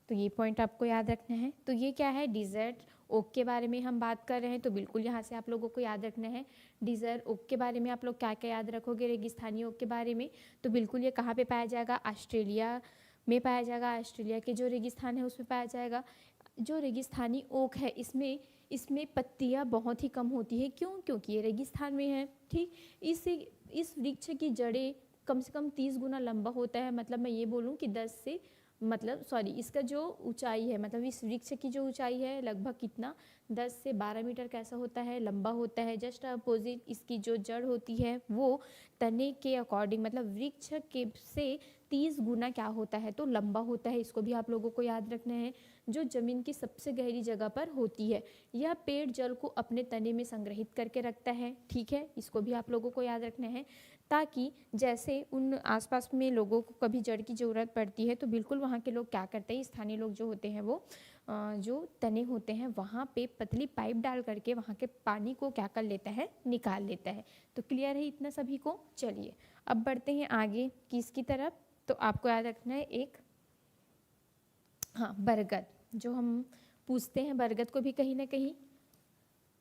Speaker 1: तो ये पॉइंट आपको याद रखना है। तो ये क्या है, डिजर्ट ओक के बारे में हम बात कर रहे हैं, तो बिल्कुल यहाँ से आप लोगों को याद रखना है। डिजर्ट ओक के बारे में आप लोग क्या क्या याद रखोगे, रेगिस्तानी ओक के बारे में, तो बिल्कुल ये कहाँ पे पाया जाएगा, ऑस्ट्रेलिया में पाया जाएगा। ऑस्ट्रेलिया के जो रेगिस्तान है उसमें पाया जाएगा। जो रेगिस्तानी ओक है इसमें पत्तियाँ बहुत ही कम होती है। क्यों? क्योंकि ये रेगिस्तान में है। ठीक, इस वृक्ष की जड़ें कम से कम 30 गुना लंबा होता है। मतलब मैं ये बोलूँ कि इसका जो ऊंचाई है, मतलब इस वृक्ष की जो ऊंचाई है लगभग कितना, 10 से 12 मीटर कैसा होता है, लंबा होता है। जस्ट अपोजिट इसकी जो जड़ होती है वो तने के अकॉर्डिंग, मतलब वृक्ष के से 30 गुना क्या होता है, तो लंबा होता है। इसको भी आप लोगों को याद रखना है। जो जमीन की सबसे गहरी जगह पर होती है, यह पेड़ जल को अपने तने में संग्रहित करके रखता है। ठीक है, इसको भी आप लोगों को याद रखना है, ताकि जैसे उन आसपास में लोगों को कभी जड़ की ज़रूरत पड़ती है तो बिल्कुल वहाँ के लोग क्या करते हैं, स्थानीय लोग जो होते हैं वो जो तने होते हैं वहाँ पे पतली पाइप डाल करके वहाँ के पानी को क्या कर लेता है, निकाल लेता है। तो क्लियर है इतना सभी को? चलिए अब बढ़ते हैं आगे किसकी तरफ। तो आपको याद रखना है एक, हाँ, बरगद। जो हम पूछते हैं बरगद को भी कहीं ना कहीं,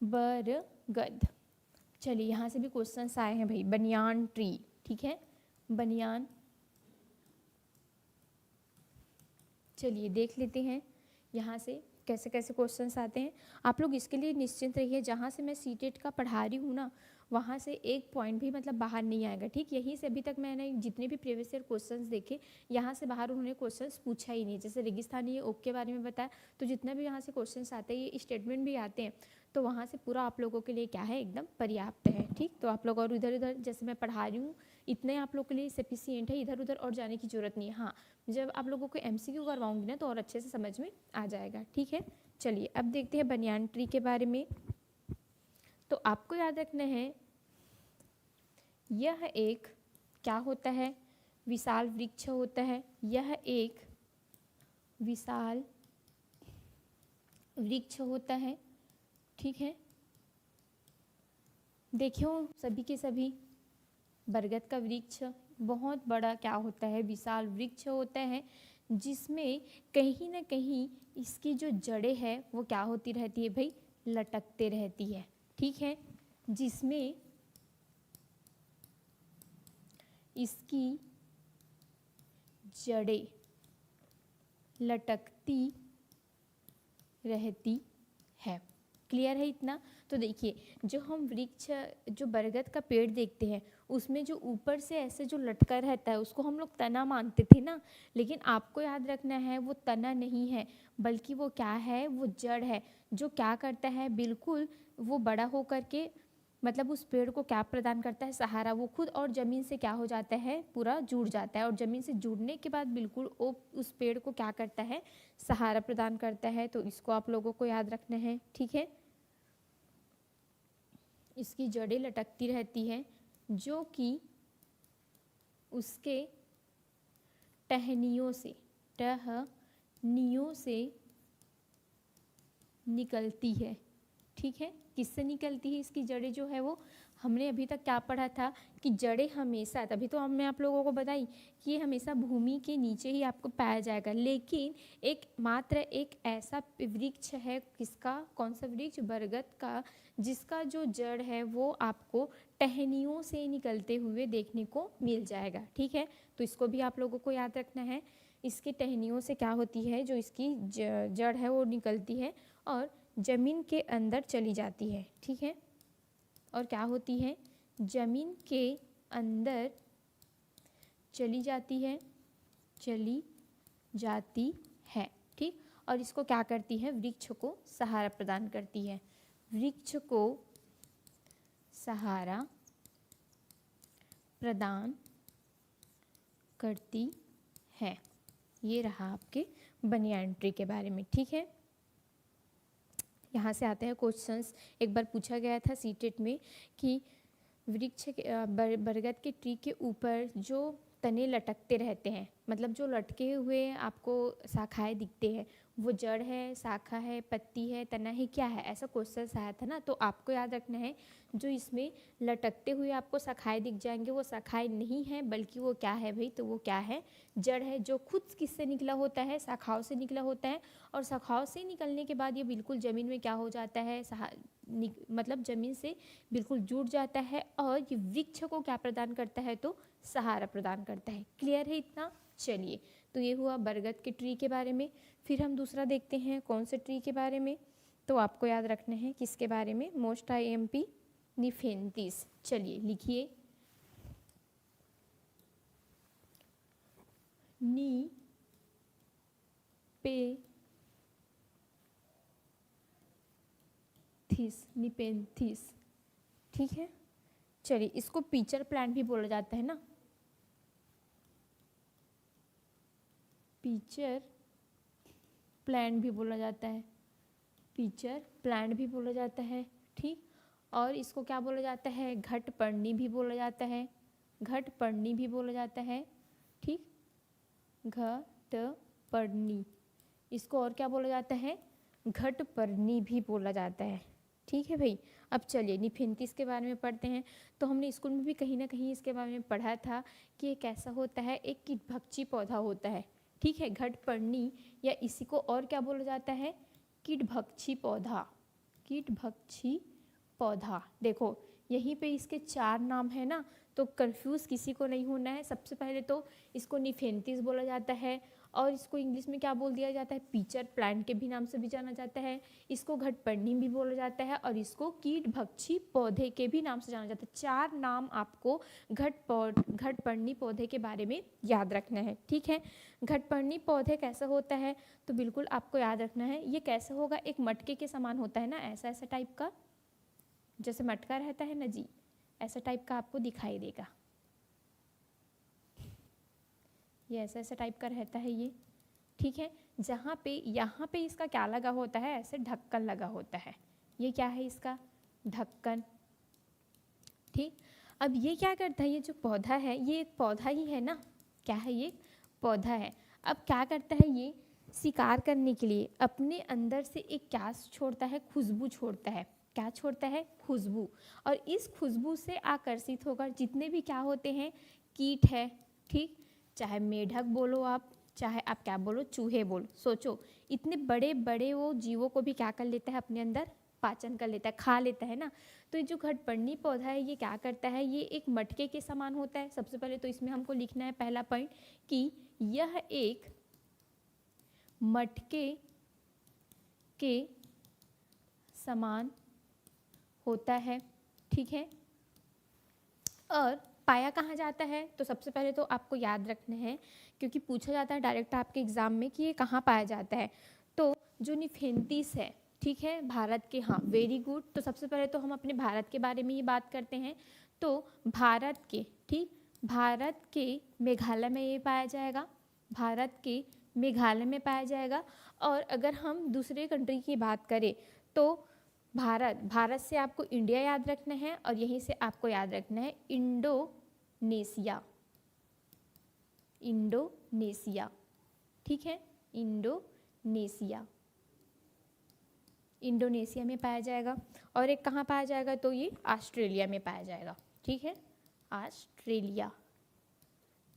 Speaker 1: बरगद। चलिए यहाँ से भी क्वेश्चंस आए हैं भाई, बनियान ट्री। ठीक है, बनियान, चलिए देख लेते हैं यहाँ से कैसे कैसे क्वेश्चंस आते हैं। आप लोग इसके लिए निश्चिंत रहिए, जहाँ से मैं सीटेट का पढ़ा रही हूँ ना, वहाँ से एक पॉइंट भी मतलब बाहर नहीं आएगा। ठीक, यहीं से अभी तक मैंने जितने भी प्रीवियस ईयर क्वेश्चंस देखे, यहाँ से बाहर उन्होंने क्वेश्चंस पूछा ही नहीं। जैसे रेगिस्तानी ओक के बारे में बताया, तो जितना भी यहाँ से क्वेश्चंस आते हैं, ये स्टेटमेंट भी आते हैं, तो वहाँ से पूरा आप लोगों के लिए क्या है, एकदम पर्याप्त है। ठीक, तो आप लोग और इधर उधर जैसे मैं पढ़ा रही हूँ इतने आप लोग के लिए सफिशिएंट है, इधर उधर और जाने की जरूरत नहीं है। हाँ, जब आप लोगों को MCQ करवाऊंगी ना तो और अच्छे से समझ में आ जाएगा। ठीक है, चलिए अब देखते हैं बनियान ट्री के बारे में। तो आपको याद रखना है, यह एक क्या होता है, विशाल वृक्ष होता है। यह एक विशाल वृक्ष होता है। ठीक है, देखियो सभी के सभी, बरगद का वृक्ष बहुत बड़ा क्या होता है, विशाल वृक्ष होता है, जिसमें कहीं ना कहीं इसकी जो जड़ें है वो क्या होती रहती है भाई, लटकते रहती है। ठीक है, जिसमें इसकी जड़ें लटकती रहती है। क्लियर है इतना? तो देखिए, जो हम वृक्ष, जो बरगद का पेड़ देखते हैं, उसमें जो ऊपर से ऐसे जो लटका रहता है उसको हम लोग तना मानते थे ना, लेकिन आपको याद रखना है वो तना नहीं है, बल्कि वो क्या है, वो जड़ है, जो क्या करता है, बिल्कुल वो बड़ा होकर के मतलब उस पेड़ को क्या प्रदान करता है, सहारा। वो खुद और ज़मीन से क्या हो जाता है, पूरा जुड़ जाता है, और ज़मीन से जुड़ने के बाद बिल्कुल वो उस पेड़ को क्या करता है, सहारा प्रदान करता है। तो इसको आप लोगों को याद रखना है। ठीक है, इसकी जड़ें लटकती रहती हैं, जो कि उसके टहनियों से निकलती है। ठीक है, किससे निकलती है इसकी जड़ें जो है वो, हमने अभी तक क्या पढ़ा था कि जड़ें हमेशा, तभी तो हमने आप लोगों को बताई कि ये हमेशा भूमि के नीचे ही आपको पाया जाएगा, लेकिन मात्र एक ऐसा वृक्ष है, किसका, कौन सा वृक्ष, बरगद का, जिसका जो जड़ है वो आपको टहनियों से निकलते हुए देखने को मिल जाएगा। ठीक है, तो इसको भी आप लोगों को याद रखना है, इसकी टहनियों से क्या होती है, जो इसकी जड़ है वो निकलती है और जमीन के अंदर चली जाती है। ठीक है, और क्या होती है, जमीन के अंदर चली जाती है, चली जाती है। ठीक, और इसको क्या करती है, वृक्ष को सहारा प्रदान करती है, वृक्ष को सहारा प्रदान करती है। ये रहा आपके बनियान ट्री के बारे में। ठीक है, यहाँ से आते हैं क्वेश्चंस। एक बार पूछा गया था सीटेट में कि वृक्ष बरगद के ट्री के ऊपर जो तने लटकते रहते हैं, मतलब जो लटके हुए आपको शाखाएं दिखते हैं, वो जड़ है, शाखा है, पत्ती है, तना है, क्या है, ऐसा क्वेश्चन आया था ना। तो आपको याद रखना है, जो इसमें लटकते हुए आपको शाखाएं दिख जाएंगे वो शाखाएं नहीं है, बल्कि वो क्या है भाई, तो वो क्या है, जड़ है, जो खुद किससे निकला होता है, शाखाओं से निकला होता है। और शाखाओं से निकलने के बाद ये बिल्कुल ज़मीन में क्या हो जाता है, मतलब ज़मीन से बिल्कुल जुड़ जाता है, और ये वृक्ष को क्या प्रदान करता है, तो सहारा प्रदान करता है। क्लियर है इतना? चलिए, तो ये हुआ बरगद के ट्री के बारे में। फिर हम दूसरा देखते हैं, कौन से ट्री के बारे में, तो आपको याद रखना है किसके बारे में, मोस्ट IMP निफेंथिस। चलिए लिखिए, नी पे निपेंथिस। ठीक है, चलिए इसको पीचर प्लांट भी बोला जाता है ना, पीचर प्लांट भी बोला जाता है, पीचर प्लांट भी बोला जाता है। ठीक, और इसको क्या बोला जाता है, घटपर्णी भी बोला जाता है, घटपर्णी भी बोला जाता है। ठीक, घटपर्णी, इसको और क्या बोला जाता है, घटपर्णी भी बोला जाता है। ठीक है भाई, अब चलिए निफेंथिस के बारे में पढ़ते हैं। तो हमने स्कूल में भी कहीं ना कहीं इसके बारे में पढ़ा था कि ये कैसा होता है, एक कीटभक्षी पौधा होता है। ठीक है, घटपर्णी, या इसी को और क्या बोला जाता है, कीटभक्षी पौधा, कीटभक्षी पौधा। देखो यहीं पे इसके 4 नाम है ना, तो कंफ्यूज किसी को नहीं होना है। सबसे पहले तो इसको निफेंथिस बोला जाता है, और इसको इंग्लिश में क्या बोल दिया जाता है, पीचर प्लांट के भी नाम से भी जाना जाता है, इसको घटपर्णी भी बोला जाता है, और इसको कीटभक्षी पौधे के भी नाम से जाना जाता है। 4 नाम आपको घटपर्णी पौधे के बारे में याद रखना है। ठीक है, घटपर्णी पौधे कैसा होता है, तो बिल्कुल आपको याद रखना है, ये कैसा होगा, एक मटके के समान होता है ना, ऐसा ऐसा टाइप का, जैसे मटका रहता है ना जी, ऐसा टाइप का आपको दिखाई देगा, ये ऐसा ऐसा टाइप का रहता है ये। ठीक है, जहाँ पे यहाँ पे इसका क्या लगा होता है, ऐसे ढक्कन लगा होता है, ये क्या है, इसका ढक्कन। ठीक, अब ये क्या करता है, ये जो पौधा है ये एक पौधा ही है ना, क्या है, ये पौधा है। अब क्या करता है, ये शिकार करने के लिए अपने अंदर से एक क्या छोड़ता है, खुशबू छोड़ता है। क्या छोड़ता है, खुशबू, और इस खुशबू से आकर्षित होकर जितने भी क्या होते हैं, कीट है, ठीक, चाहे मेढक बोलो आप, चाहे आप क्या बोलो, चूहे बोलो, सोचो इतने बड़े बड़े वो जीवों को भी क्या कर लेता है, अपने अंदर पाचन कर लेता है, खा लेता है ना। तो ये जो घटपर्णी पौधा है ये क्या करता है, ये एक मटके के समान होता है। सबसे पहले तो इसमें हमको लिखना है पहला पॉइंट कि यह एक मटके के समान होता है। ठीक है, और पाया कहाँ जाता है, तो सबसे पहले तो आपको याद रखना है, क्योंकि पूछा जाता है डायरेक्ट आपके एग्जाम में कि ये कहाँ पाया जाता है। तो जो निफेंथिस है, ठीक है, भारत के, हाँ वेरी गुड। तो सबसे पहले तो हम अपने भारत के बारे में ही बात करते हैं। तो भारत के, ठीक, भारत के मेघालय में ये पाया जाएगा, भारत के मेघालय में पाया जाएगा। और अगर हम दूसरे कंट्री की बात करें तो भारत से आपको इंडिया याद रखना है, और यहीं से आपको याद रखना है इंडोनेशिया, इंडोनेशिया। ठीक है, इंडोनेशिया, इंडोनेशिया में पाया जाएगा, और एक कहाँ पाया जाएगा, तो ये ऑस्ट्रेलिया में पाया जाएगा। ठीक है, ऑस्ट्रेलिया।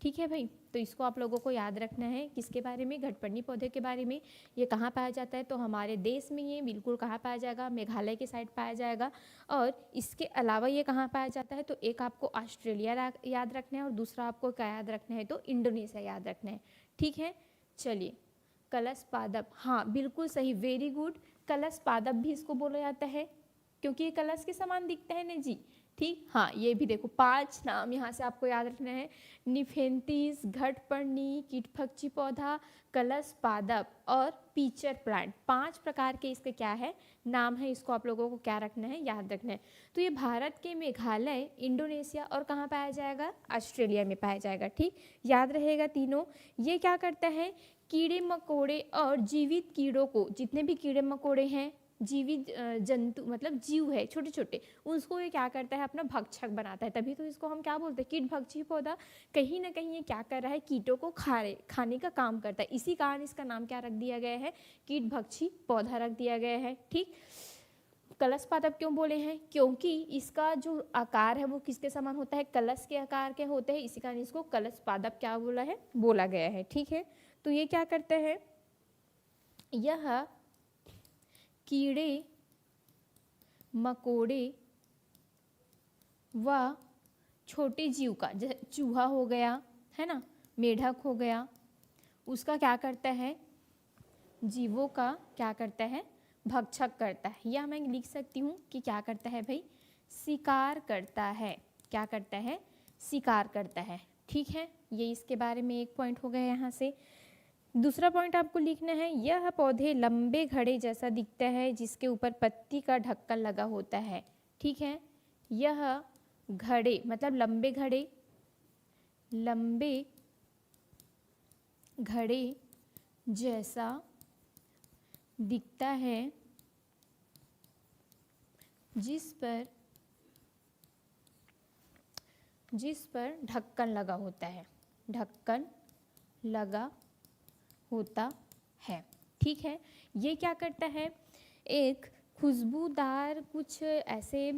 Speaker 1: ठीक है भाई, तो इसको आप लोगों को याद रखना है। किसके बारे में, घटपर्णी पौधे के बारे में। ये कहाँ पाया जाता है, तो हमारे देश में ये बिल्कुल कहाँ पाया जाएगा, मेघालय के साइड पाया जाएगा। और इसके अलावा ये कहाँ पाया जाता है, तो एक आपको ऑस्ट्रेलिया याद रखना है और दूसरा आपको क्या याद रखना है, तो इंडोनेशिया याद रखना है। ठीक है, चलिए। कलश पादप, हाँ बिल्कुल सही, वेरी गुड। कलश पादप भी इसको बोला जाता है क्योंकि ये कलश के समान दिखता है ना जी। ठीक, हाँ ये भी देखो 5 नाम यहाँ से आपको याद रखना है। निफेंथिस, घटपर्णी, कीटभक्षी पौधा, कलश पादप और पीचर प्लांट, 5 प्रकार के इसके क्या है, नाम है। इसको आप लोगों को क्या रखना है, याद रखना है। तो ये भारत के मेघालय, इंडोनेशिया और कहाँ पाया जाएगा, ऑस्ट्रेलिया में पाया जाएगा। ठीक, याद रहेगा तीनों। ये क्या करता है, कीड़े मकोड़े और जीवित कीड़ों को, जितने भी कीड़े मकोड़े हैं, जीवित जंतु मतलब जीव है छोटे छोटे, उसको ये क्या करता है, अपना भक्षक बनाता है। तभी तो इसको हम क्या बोलते हैं, कीटभक्षी पौधा। कहीं ना कहीं ये क्या कर रहा है, कीटों को खाने का काम करता है। इसी कारण इसका नाम क्या रख दिया गया है, कीटभक्षी पौधा रख दिया गया है। ठीक, कलश पादप क्यों बोले हैं, क्योंकि इसका जो आकार है वो किसके समान होता है, कलश के आकार के होते हैं। इसी कारण इसको कलश पादप क्या बोला है, बोला गया है। ठीक है, तो ये क्या करते हैं, यह कीड़े मकोड़े व छोटे जीव का, जैसे चूहा हो गया है ना, मेढक हो गया, उसका क्या करता है, जीवों का क्या करता है, भक्षक करता है। या मैं लिख सकती हूँ कि क्या करता है भाई, शिकार करता है। क्या करता है, शिकार करता है। ठीक है, ये इसके बारे में एक पॉइंट हो गया यहाँ से। दूसरा पॉइंट आपको लिखना है, यह पौधे लंबे घड़े जैसा दिखता है जिसके ऊपर पत्ती का ढक्कन लगा होता है। ठीक है, यह घड़े मतलब लंबे घड़े, लंबे घड़े जैसा दिखता है जिस पर ढक्कन लगा होता है, ढक्कन लगा होता है। ठीक है, ये क्या करता है, एक खुशबूदार कुछ ऐसे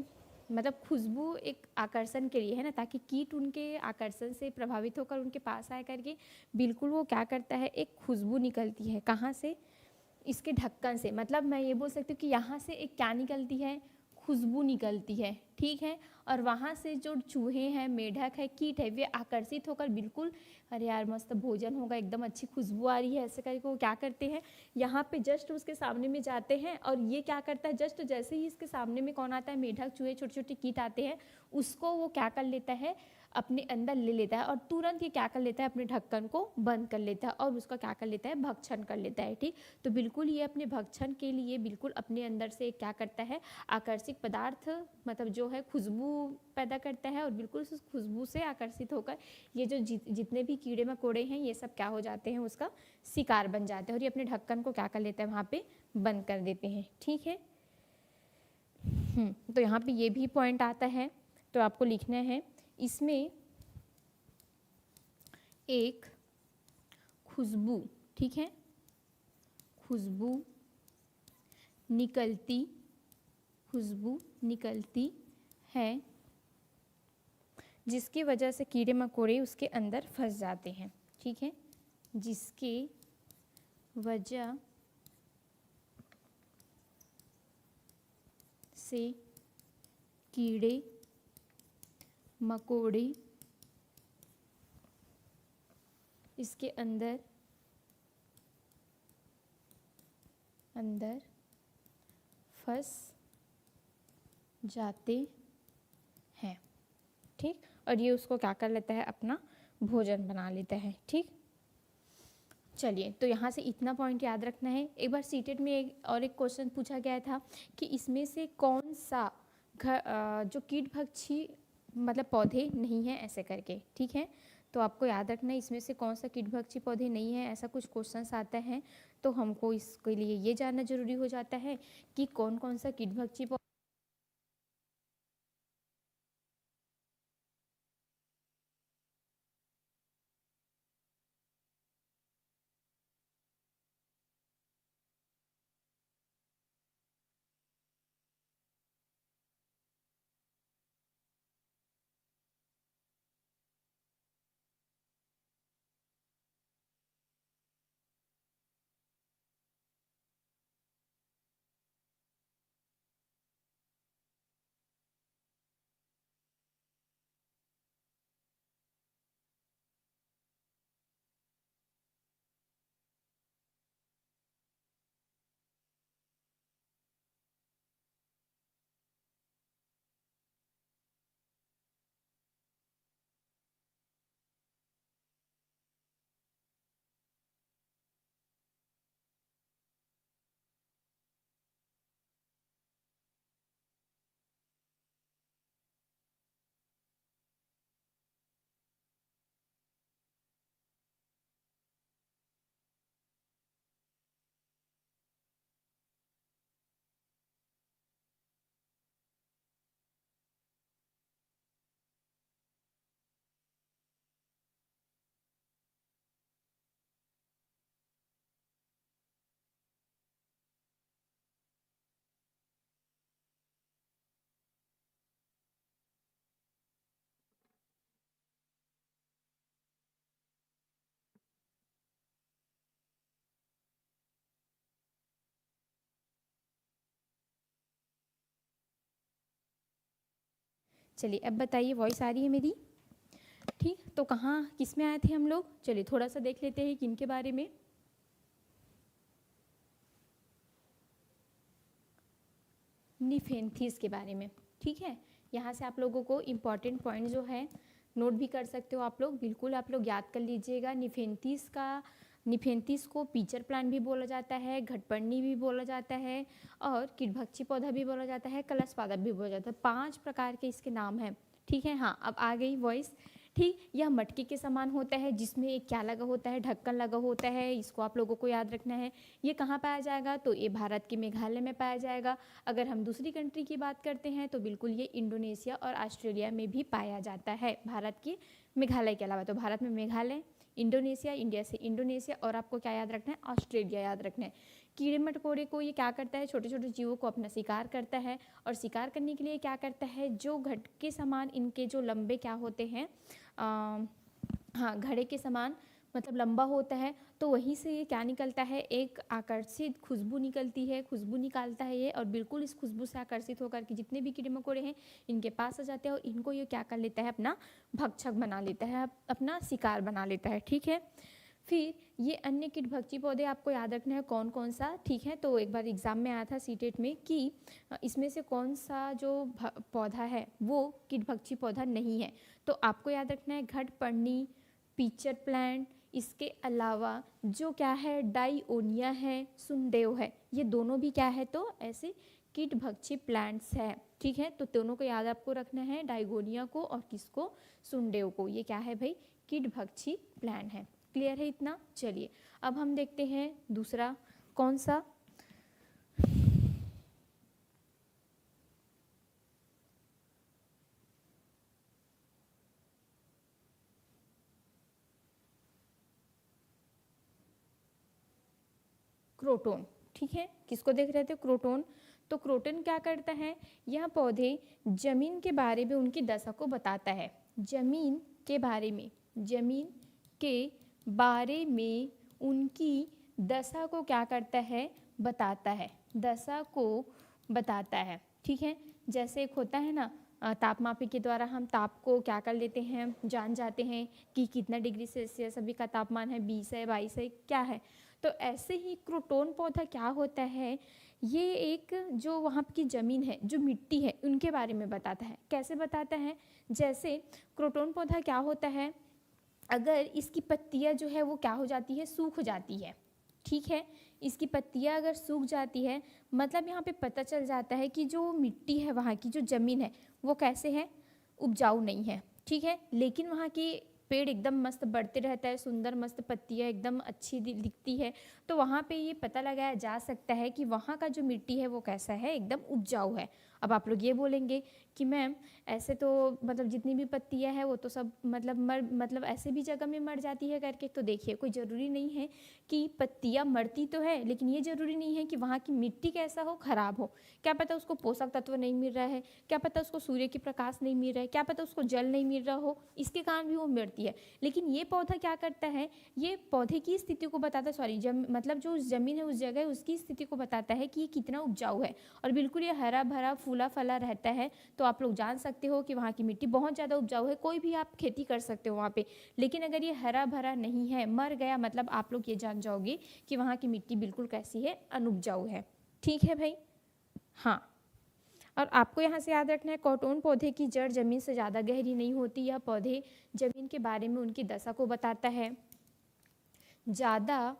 Speaker 1: मतलब खुशबू एक आकर्षण के लिए है ना, ताकि कीट उनके आकर्षण से प्रभावित होकर उनके पास आए करके बिल्कुल वो क्या करता है, एक खुशबू निकलती है। कहाँ से, इसके ढक्कन से। मतलब मैं ये बोल सकती हूँ कि यहाँ से एक क्या निकलती है, खुशबू निकलती है। ठीक है, और वहाँ से जो चूहे हैं, मेढक है, कीट है, वे आकर्षित होकर बिल्कुल, अरे यार मस्त भोजन होगा, एकदम अच्छी खुशबू आ रही है, ऐसे करके वो क्या करते हैं, यहाँ पे जस्ट उसके सामने में जाते हैं। और ये क्या करता है, जस्ट जैसे ही इसके सामने में कौन आता है, मेढक, चूहे, छोटे छोटे कीट आते हैं, उसको वो क्या कर लेता है, अपने अंदर ले लेता है और तुरंत ये क्या कर लेता है, अपने ढक्कन को बंद कर लेता है और उसका क्या कर लेता है, भक्षण कर लेता है। ठीक, तो बिल्कुल ये अपने भक्षण के लिए बिल्कुल अपने अंदर से क्या करता है, आकर्षक पदार्थ मतलब जो है खुशबू पैदा करता है, और बिल्कुल उस खुशबू से आकर्षित होकर ये जो जितने भी कीड़े मकोड़े हैं ये सब क्या हो जाते हैं, उसका शिकार बन जाते हैं और ये अपने ढक्कन को क्या कर लेते हैं, वहाँ पे बंद कर देते हैं। ठीक है, तो यहाँ पे ये भी पॉइंट आता है, तो आपको लिखना है, इसमें एक खुशबू, ठीक है, खुशबू निकलती है जिसकी वजह से कीड़े मकोड़े उसके अंदर फंस जाते हैं। ठीक है, जिसके वजह से कीड़े मकोड़े इसके अंदर फंस जाते हैं। ठीक, और ये उसको क्या कर लेता है, अपना भोजन बना लेता है। ठीक, चलिए, तो यहाँ से इतना पॉइंट याद रखना है। एक बार सीटेट में एक क्वेश्चन पूछा गया था कि इसमें से कौन सा जो कीटभक्षी मतलब पौधे नहीं है, ऐसे करके। ठीक है, तो आपको याद रखना है इसमें से कौन सा कीटभक्षी पौधे नहीं है, ऐसा कुछ क्वेश्चंस आता है। तो हमको इसके लिए ये जानना जरूरी हो जाता है कि कौन कौन सा कीटभक्षी चलिए अब बताइए, वॉइस आ रही है मेरी? ठीक, तो कहाँ किस में आए थे हम लोग? चलिए थोड़ा सा देख लेते हैं किन के बारे में। निफेंथीस के बारे में। ठीक है, यहाँ से आप लोगों को इम्पॉर्टेंट पॉइंट जो है नोट भी कर सकते हो आप लोग, बिल्कुल आप लोग याद कर लीजिएगा। निफेंथीस को पीचर प्लांट भी बोला जाता है, घटपर्णी भी बोला जाता है, और कीटभक्षी पौधा भी बोला जाता है, कलश पादप भी बोला जाता है। 5 प्रकार के इसके नाम हैं। ठीक है, हाँ अब आ गई वॉइस। ठीक, यह मटके के समान होता है, जिसमें एक क्या लगा होता है, ढक्कन लगा होता है। इसको आप लोगों को याद रखना है। ये कहाँ पाया जाएगा? तो ये भारत के मेघालय में पाया जाएगा। अगर हम दूसरी कंट्री की बात करते हैं तो बिल्कुल ये इंडोनेशिया और ऑस्ट्रेलिया में भी पाया जाता है, भारत के मेघालय के अलावा। तो भारत में मेघालय, इंडोनेशिया, इंडिया से इंडोनेशिया, और आपको क्या याद रखना है? ऑस्ट्रेलिया याद रखना है। कीड़े मकोड़े को ये क्या करता है? छोटे छोटे जीवों को अपना शिकार करता है, और शिकार करने के लिए क्या करता है? जो घट के समान इनके जो लंबे क्या होते हैं, हाँ घड़े के समान मतलब लंबा होता है, तो वहीं से ये क्या निकलता है? एक आकर्षित खुशबू निकलती है, खुशबू निकालता है ये, और बिल्कुल इस खुशबू से आकर्षित होकर के जितने भी कीड़े मकोड़े हैं इनके पास आ जाते हैं, और इनको ये क्या कर लेता है? अपना भक्षक बना लेता है, अपना शिकार बना लेता है। ठीक है, फिर ये अन्य कीटभक्षी पौधे आपको याद रखना है कौन कौन सा। ठीक है, तो एक बार एग्जाम में आया था सीटेट में कि इसमें से कौन सा जो पौधा है वो कीटभक्षी पौधा नहीं है। तो आपको याद रखना है घटपर्णी, पीचर प्लांट, इसके अलावा जो क्या है डाइओनिया है, सुनडेव है, ये दोनों भी क्या है? तो ऐसे कीटभक्षी प्लांट्स है। ठीक है, तो दोनों को याद आपको रखना है, डाइगोनिया को और किसको? सुनडेव को। ये क्या है भाई? कीटभक्षी प्लांट है। क्लियर है इतना? चलिए अब हम देखते हैं दूसरा कौन सा। क्रोटोन। ठीक है, किसको देख रहे थे? क्रोटोन। तो क्रोटोन क्या करता है? यह पौधे जमीन के बारे में उनकी दशा को बताता है। जमीन के बारे में, जमीन के बारे में उनकी दशा को क्या करता है? बताता है, दशा को बताता है। ठीक है, जैसे एक होता है ना तापमापी के द्वारा हम ताप को क्या कर लेते हैं? जान जाते हैं कि कितना डिग्री सेल्सियस अभी का तापमान है, 20 है, 22 है, क्या है। तो ऐसे ही क्रोटोन पौधा क्या होता है? ये एक जो वहाँ की ज़मीन है, जो मिट्टी है, उनके बारे में बताता है। कैसे बताता है? जैसे क्रोटोन पौधा क्या होता है, अगर इसकी पत्तियाँ जो है वो क्या हो जाती है? सूख जाती है। ठीक है, इसकी पत्तियाँ अगर सूख जाती है मतलब यहाँ पे पता चल जाता है कि जो मिट्टी है, वहाँ की जो ज़मीन है वो कैसे है? उपजाऊ नहीं है। ठीक है, लेकिन वहाँ की पेड़ एकदम मस्त बढ़ते रहता है, सुंदर मस्त पत्तियाँ एकदम अच्छी दिखती है। तो वहाँ पे ये पता लगाया जा सकता है कि वहाँ का जो मिट्टी है वो कैसा है? एकदम उपजाऊ है। अब आप लोग ये बोलेंगे कि मैम ऐसे तो मतलब जितनी भी पत्तियाँ हैं वो तो सब मतलब ऐसे भी जगह में मर जाती है करके। तो देखिए, कोई ज़रूरी नहीं है कि पत्तियाँ मरती तो है, लेकिन ये ज़रूरी नहीं है कि वहाँ की मिट्टी कैसा हो? ख़राब हो। क्या पता उसको पोषक तत्व नहीं मिल रहा है, क्या पता उसको सूर्य की प्रकाश नहीं मिल रहा है, क्या पता उसको जल नहीं मिल रहा हो, इसके कारण भी वो मरती है। लेकिन ये पौधा क्या करता है? ये पौधे की स्थिति को बताता है, सॉरी मतलब जो ज़मीन है उस जगह उसकी स्थिति को बताता है कि ये कितना उपजाऊ है, और बिल्कुल ये हरा भरा फूला फला रहता है। तो आप लोग जान सकते हो कि वहाँ की मिट्टी बहुत ज़्यादा उपजाऊ है, कोई भी आप खेती कर सकते हो वहाँ पे। लेकिन अगर ये हरा भरा नहीं है, मर गया, मतलब आप लोग ये जान जाओगे कि वहाँ की मिट्टी बिल्कुल कैसी है? अनुपजाऊ है। ठीक है भाई? हाँ, और आपको यहाँ से याद रखना है क्रोटोन पौधे की जड़ जमीन से ज़्यादा गहरी नहीं होती। यह पौधे जमीन के बारे में उनकी दशा को बताता है। ज़्यादा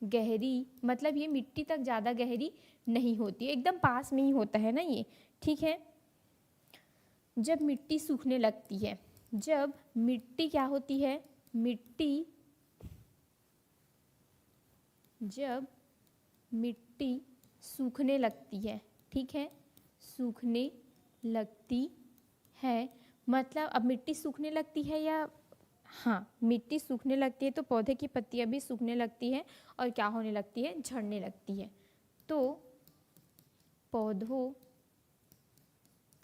Speaker 1: गहरी मतलब ये मिट्टी तक ज़्यादा गहरी नहीं होती, एकदम पास में ही होता है ना ये। ठीक है, जब मिट्टी सूखने लगती है, जब मिट्टी क्या होती है? मिट्टी जब मिट्टी सूखने लगती है, ठीक है, सूखने लगती है मतलब अब मिट्टी सूखने लगती है या हाँ मिट्टी सूखने लगती है तो पौधे की पत्तियां भी सूखने लगती है और क्या होने लगती है? झड़ने लगती है। तो पौधों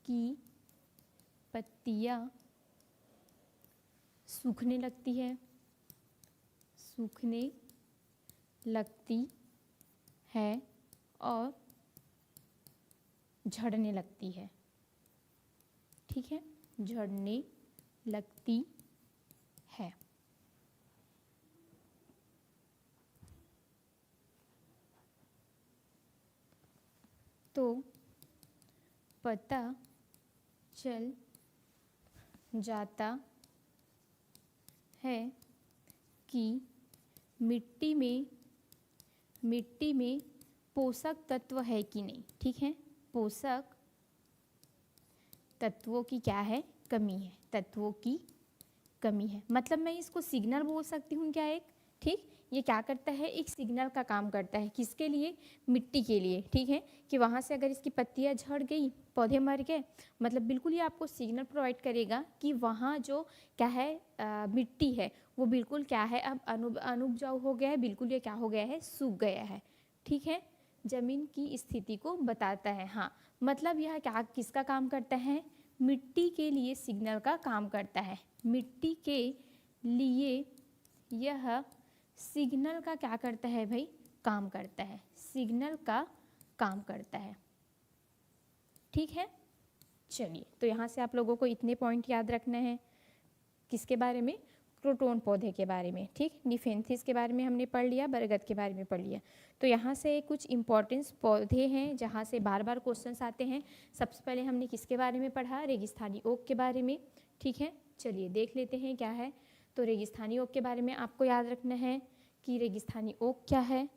Speaker 1: की पत्तियां सूखने लगती है, सूखने लगती है और झड़ने लगती है। ठीक है, झड़ने लगती है। तो पता चल जाता है कि मिट्टी में पोषक तत्व है कि नहीं। ठीक है, पोषक तत्वों की क्या है, कमी है, तत्वों की कमी है। मतलब मैं इसको सिग्नल बोल सकती हूँ क्या एक। ठीक, ये क्या करता है, एक सिग्नल का काम करता है। किसके लिए, मिट्टी के लिए। ठीक है, कि वहाँ से अगर इसकी पत्तियाँ झड़ गई, पौधे मर गए, मतलब बिल्कुल ये आपको सिग्नल प्रोवाइड करेगा कि वहाँ जो क्या है मिट्टी है वो बिल्कुल क्या है, अब अनुपजाऊ हो गया है, बिल्कुल ये क्या हो गया है, सूख गया है। ठीक है, जमीन की स्थिति को बताता है। हाँ, मतलब यह क्या किसका काम करता है, मिट्टी के लिए सिग्नल का काम करता है। मिट्टी के लिए यह सिग्नल का क्या करता है भाई, काम करता है, सिग्नल का काम करता है। ठीक है, चलिए तो यहाँ से आप लोगों को इतने पॉइंट याद रखना है। किसके बारे में, क्रोटोन पौधे के बारे में। ठीक, निफेंथिस के बारे में हमने पढ़ लिया, बरगद के बारे में पढ़ लिया। तो यहाँ से कुछ इंपॉर्टेंस पौधे हैं जहाँ से बार बार क्वेश्चंस आते हैं। सबसे पहले हमने किसके बारे में पढ़ा, रेगिस्तानी ओक के बारे में। ठीक है, चलिए देख लेते हैं क्या है। तो रेगिस्तानी ओक के बारे में आपको याद रखना है कि रेगिस्तानी ओक क्या है।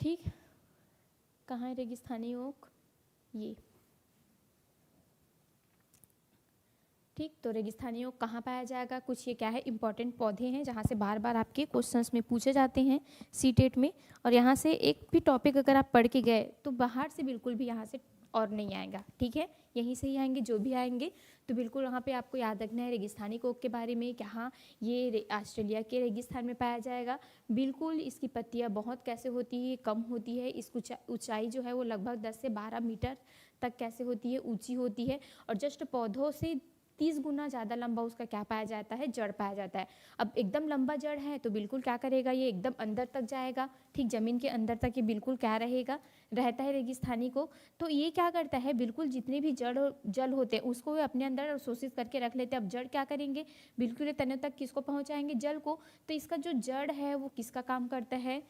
Speaker 1: ठीक, कहाँ है रेगिस्तानी ओक, ये। ठीक, तो रेगिस्तानी ओक कहाँ पाया जाएगा, कुछ ये क्या है, इंपॉर्टेंट पौधे हैं जहाँ से बार बार आपके क्वेश्चंस में पूछे जाते हैं सीटेट में। और यहाँ से एक भी टॉपिक अगर आप पढ़ के गए तो बाहर से बिल्कुल भी यहाँ से और नहीं आएगा। ठीक है, यहीं से ही आएंगे जो भी आएंगे। तो बिल्कुल वहाँ पे आपको याद रखना है रेगिस्तानी ओक के बारे में। कहाँ, ये ऑस्ट्रेलिया के रेगिस्तान में पाया जाएगा। बिल्कुल इसकी पत्तियाँ बहुत कैसे होती है, कम होती है। इसकी ऊंचाई जो है वो लगभग 10 से 12 मीटर तक कैसे होती है, ऊंची होती है। और जस्ट पौधों से 30 गुना ज़्यादा लंबा उसका क्या पाया जाता है, जड़ पाया जाता है। अब एकदम लंबा जड़ है तो बिल्कुल क्या करेगा, ये एकदम अंदर तक जाएगा। ठीक, ज़मीन के अंदर तक ये बिल्कुल क्या रहेगा, रहता है रेगिस्तानी को। तो ये क्या करता है, बिल्कुल जितने भी जड़ जल होते हैं उसको अपने अंदर अवशोषित करके रख लेते हैं। अब जड़ क्या करेंगे, बिल्कुल तने तक किसको पहुँचाएंगे, जल को। तो इसका जो जड़ है वो किसका काम करता है,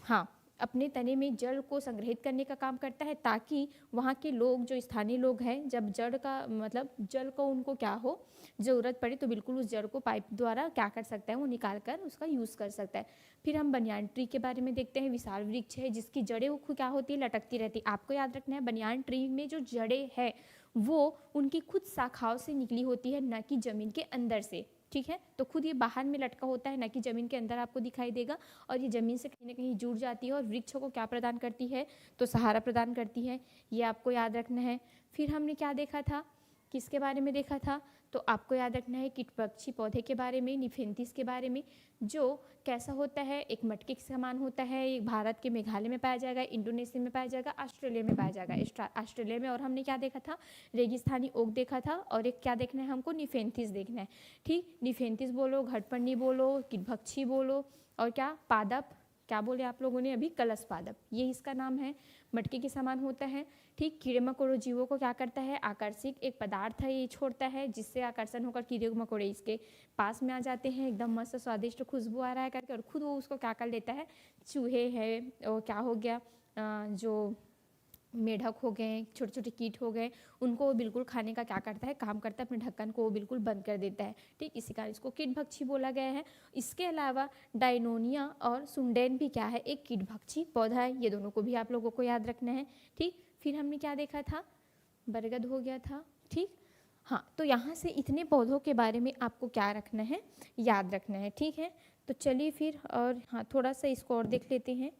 Speaker 1: हाँ, अपने तने में जल को संग्रहित करने का काम करता है, ताकि वहाँ के लोग, जो स्थानीय लोग हैं, जब जड़ का मतलब जल को उनको क्या हो, ज़रूरत पड़े तो बिल्कुल उस जड़ को पाइप द्वारा क्या कर सकता है, वो निकाल कर उसका यूज़ कर सकता है। फिर हम बनियान ट्री के बारे में देखते हैं। विशाल वृक्ष है जिसकी जड़ें वो क्या होती है, लटकती रहती। आपको याद रखना है, बनियान ट्री में जो जड़ें हैं वो उनकी खुद शाखाओं से निकली होती है, न कि ज़मीन के अंदर से। ठीक है, तो खुद ये बाहर में लटका होता है, ना कि ज़मीन के अंदर आपको दिखाई देगा। और ये ज़मीन से कहीं ना कहीं जुड़ जाती है और वृक्षों को क्या प्रदान करती है, तो सहारा प्रदान करती है। ये आपको याद रखना है। फिर हमने क्या देखा था, किसके बारे में देखा था, तो आपको याद रखना है कीटपक्षी पौधे के बारे में, निफेंथिस के बारे में, जो कैसा होता है, एक मटके के समान होता है। एक भारत के मेघालय में पाया जाएगा, इंडोनेशिया में पाया जाएगा, ऑस्ट्रेलिया में पाया जाएगा। ऑस्ट्रेलिया में और हमने क्या देखा था, रेगिस्तानी ओक देखा था। और एक क्या देखना है हमको, निफेंथिस देखना है। ठीक, निफेंथिस बोलो, घटपन्नी बोलो, कीटभक्षी बोलो, और क्या पादप, क्या बोले आप लोगों ने अभी, कलश पादप, ये इसका नाम है। मटके के समान होता है। ठीक, कीड़े मकोड़ों जीवों को क्या करता है, आकर्षक एक पदार्थ है ये छोड़ता है, जिससे आकर्षण होकर कीड़े मकोड़े इसके पास में आ जाते हैं। एकदम मस्त स्वादिष्ट खुशबू आ रहा है करके, और खुद वो उसको क्या कर लेता है, चूहे है और क्या हो गया, जो मेढक हो गए, छोटे छोटे कीट हो गए, उनको वो बिल्कुल खाने का क्या करता है, काम करता है, अपने ढक्कन को वो बिल्कुल बंद कर देता है। ठीक, इसी कारण इसको कीटभक्षी बोला गया है। इसके अलावा डायनोनिया और सुंडेन भी क्या है, एक कीटभक्षी पौधा है। ये दोनों को भी आप लोगों को याद रखना है। ठीक, फिर हमने क्या देखा था, बरगद हो गया था। ठीक, हाँ, तो यहाँ से इतने पौधों के बारे में आपको क्या रखना है, याद रखना है। ठीक है, तो चलिए फिर, और हाँ थोड़ा सा इसको और देख लेते हैं।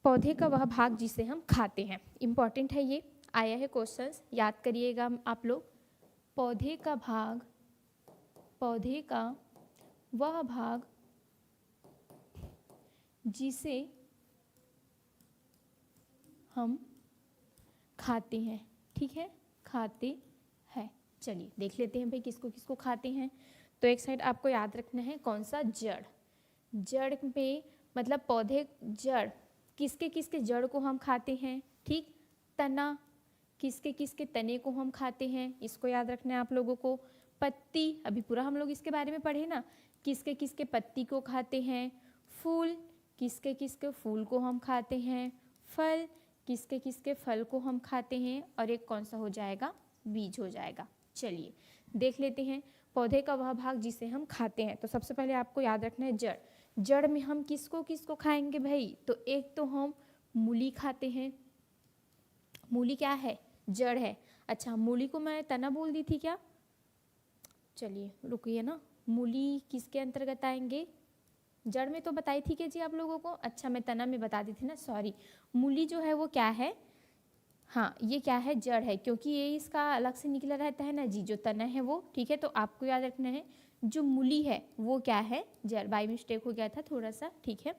Speaker 1: पौधे का वह भाग जिसे हम खाते हैं, इम्पॉर्टेंट है, ये आया है क्वेश्चंस, याद करिएगा आप लोग। पौधे का भाग, पौधे का वह भाग जिसे हम खाते हैं। ठीक है, खाते हैं। चलिए देख लेते हैं भाई किसको किसको खाते हैं। तो एक साइड आपको याद रखना है, कौन सा, जड़। जड़ में मतलब पौधे जड़, किसके किसके जड़ को हम खाते हैं, ठीक। तना, किसके किसके तने को हम खाते हैं, इसको याद रखना है आप लोगों को। पत्ती, अभी पूरा हम लोग इसके बारे में पढ़े ना, किसके किसके पत्ती को खाते हैं। फूल, किसके किसके फूल को हम खाते हैं। फल, किसके किसके फल को हम खाते हैं। और एक कौन सा हो जाएगा, बीज हो जाएगा। चलिए देख लेते हैं पौधे का वह भाग जिसे हम खाते हैं। तो सबसे पहले आपको याद रखना है जड़। जड़ में हम किसको किसको खाएंगे भाई, तो एक तो हम मूली खाते हैं। मूली क्या है, जड़ है। अच्छा, मूली को मैं तना बोल दी थी क्या, चलिए रुकिए ना, मूली किसके अंतर्गत आएंगे, जड़ में तो बताई थी कि जी आप लोगों को। अच्छा, मैं तना में बता दी थी ना, सॉरी। मूली जो है वो क्या है, हाँ ये क्या है, जड़ है, क्योंकि ये इसका अलग से निकला रहता है ना जी, जो तना है वो, ठीक है। तो आपको याद रखना है जो मूली है वो क्या है, जड़। बाय मिस्टेक हो गया था थोड़ा सा, ठीक है।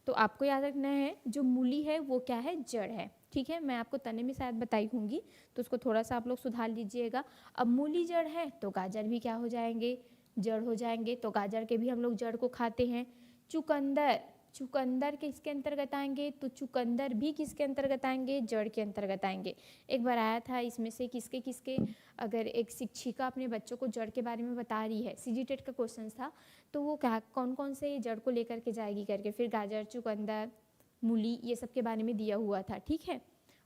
Speaker 1: तो आपको याद रखना है जो मूली है वो क्या है, जड़ है, ठीक है। मैं आपको तने में शायद बताई होंगी, तो उसको थोड़ा सा आप लोग सुधार लीजिएगा। अब मूली जड़ है तो गाजर भी क्या हो जाएंगे, जड़ हो जाएंगे। तो गाजर के भी हम लोग जड़ को खाते हैं। चुकंदर, चुकंदर किसके अंतर्गत आएंगे, तो चुकंदर भी किसके अंतर्गत आएंगे, जड़ के अंतर्गत आएंगे। एक बार आया था इसमें से किसके किसके, अगर एक शिक्षिका अपने बच्चों को जड़ के बारे में बता रही है, सीजीटेट का क्वेश्चन था, तो वो क्या कौन कौन से जड़ को लेकर के जाएगी करके, फिर गाजर, चुकंदर, मूली, ये सब के बारे में दिया हुआ था, ठीक है।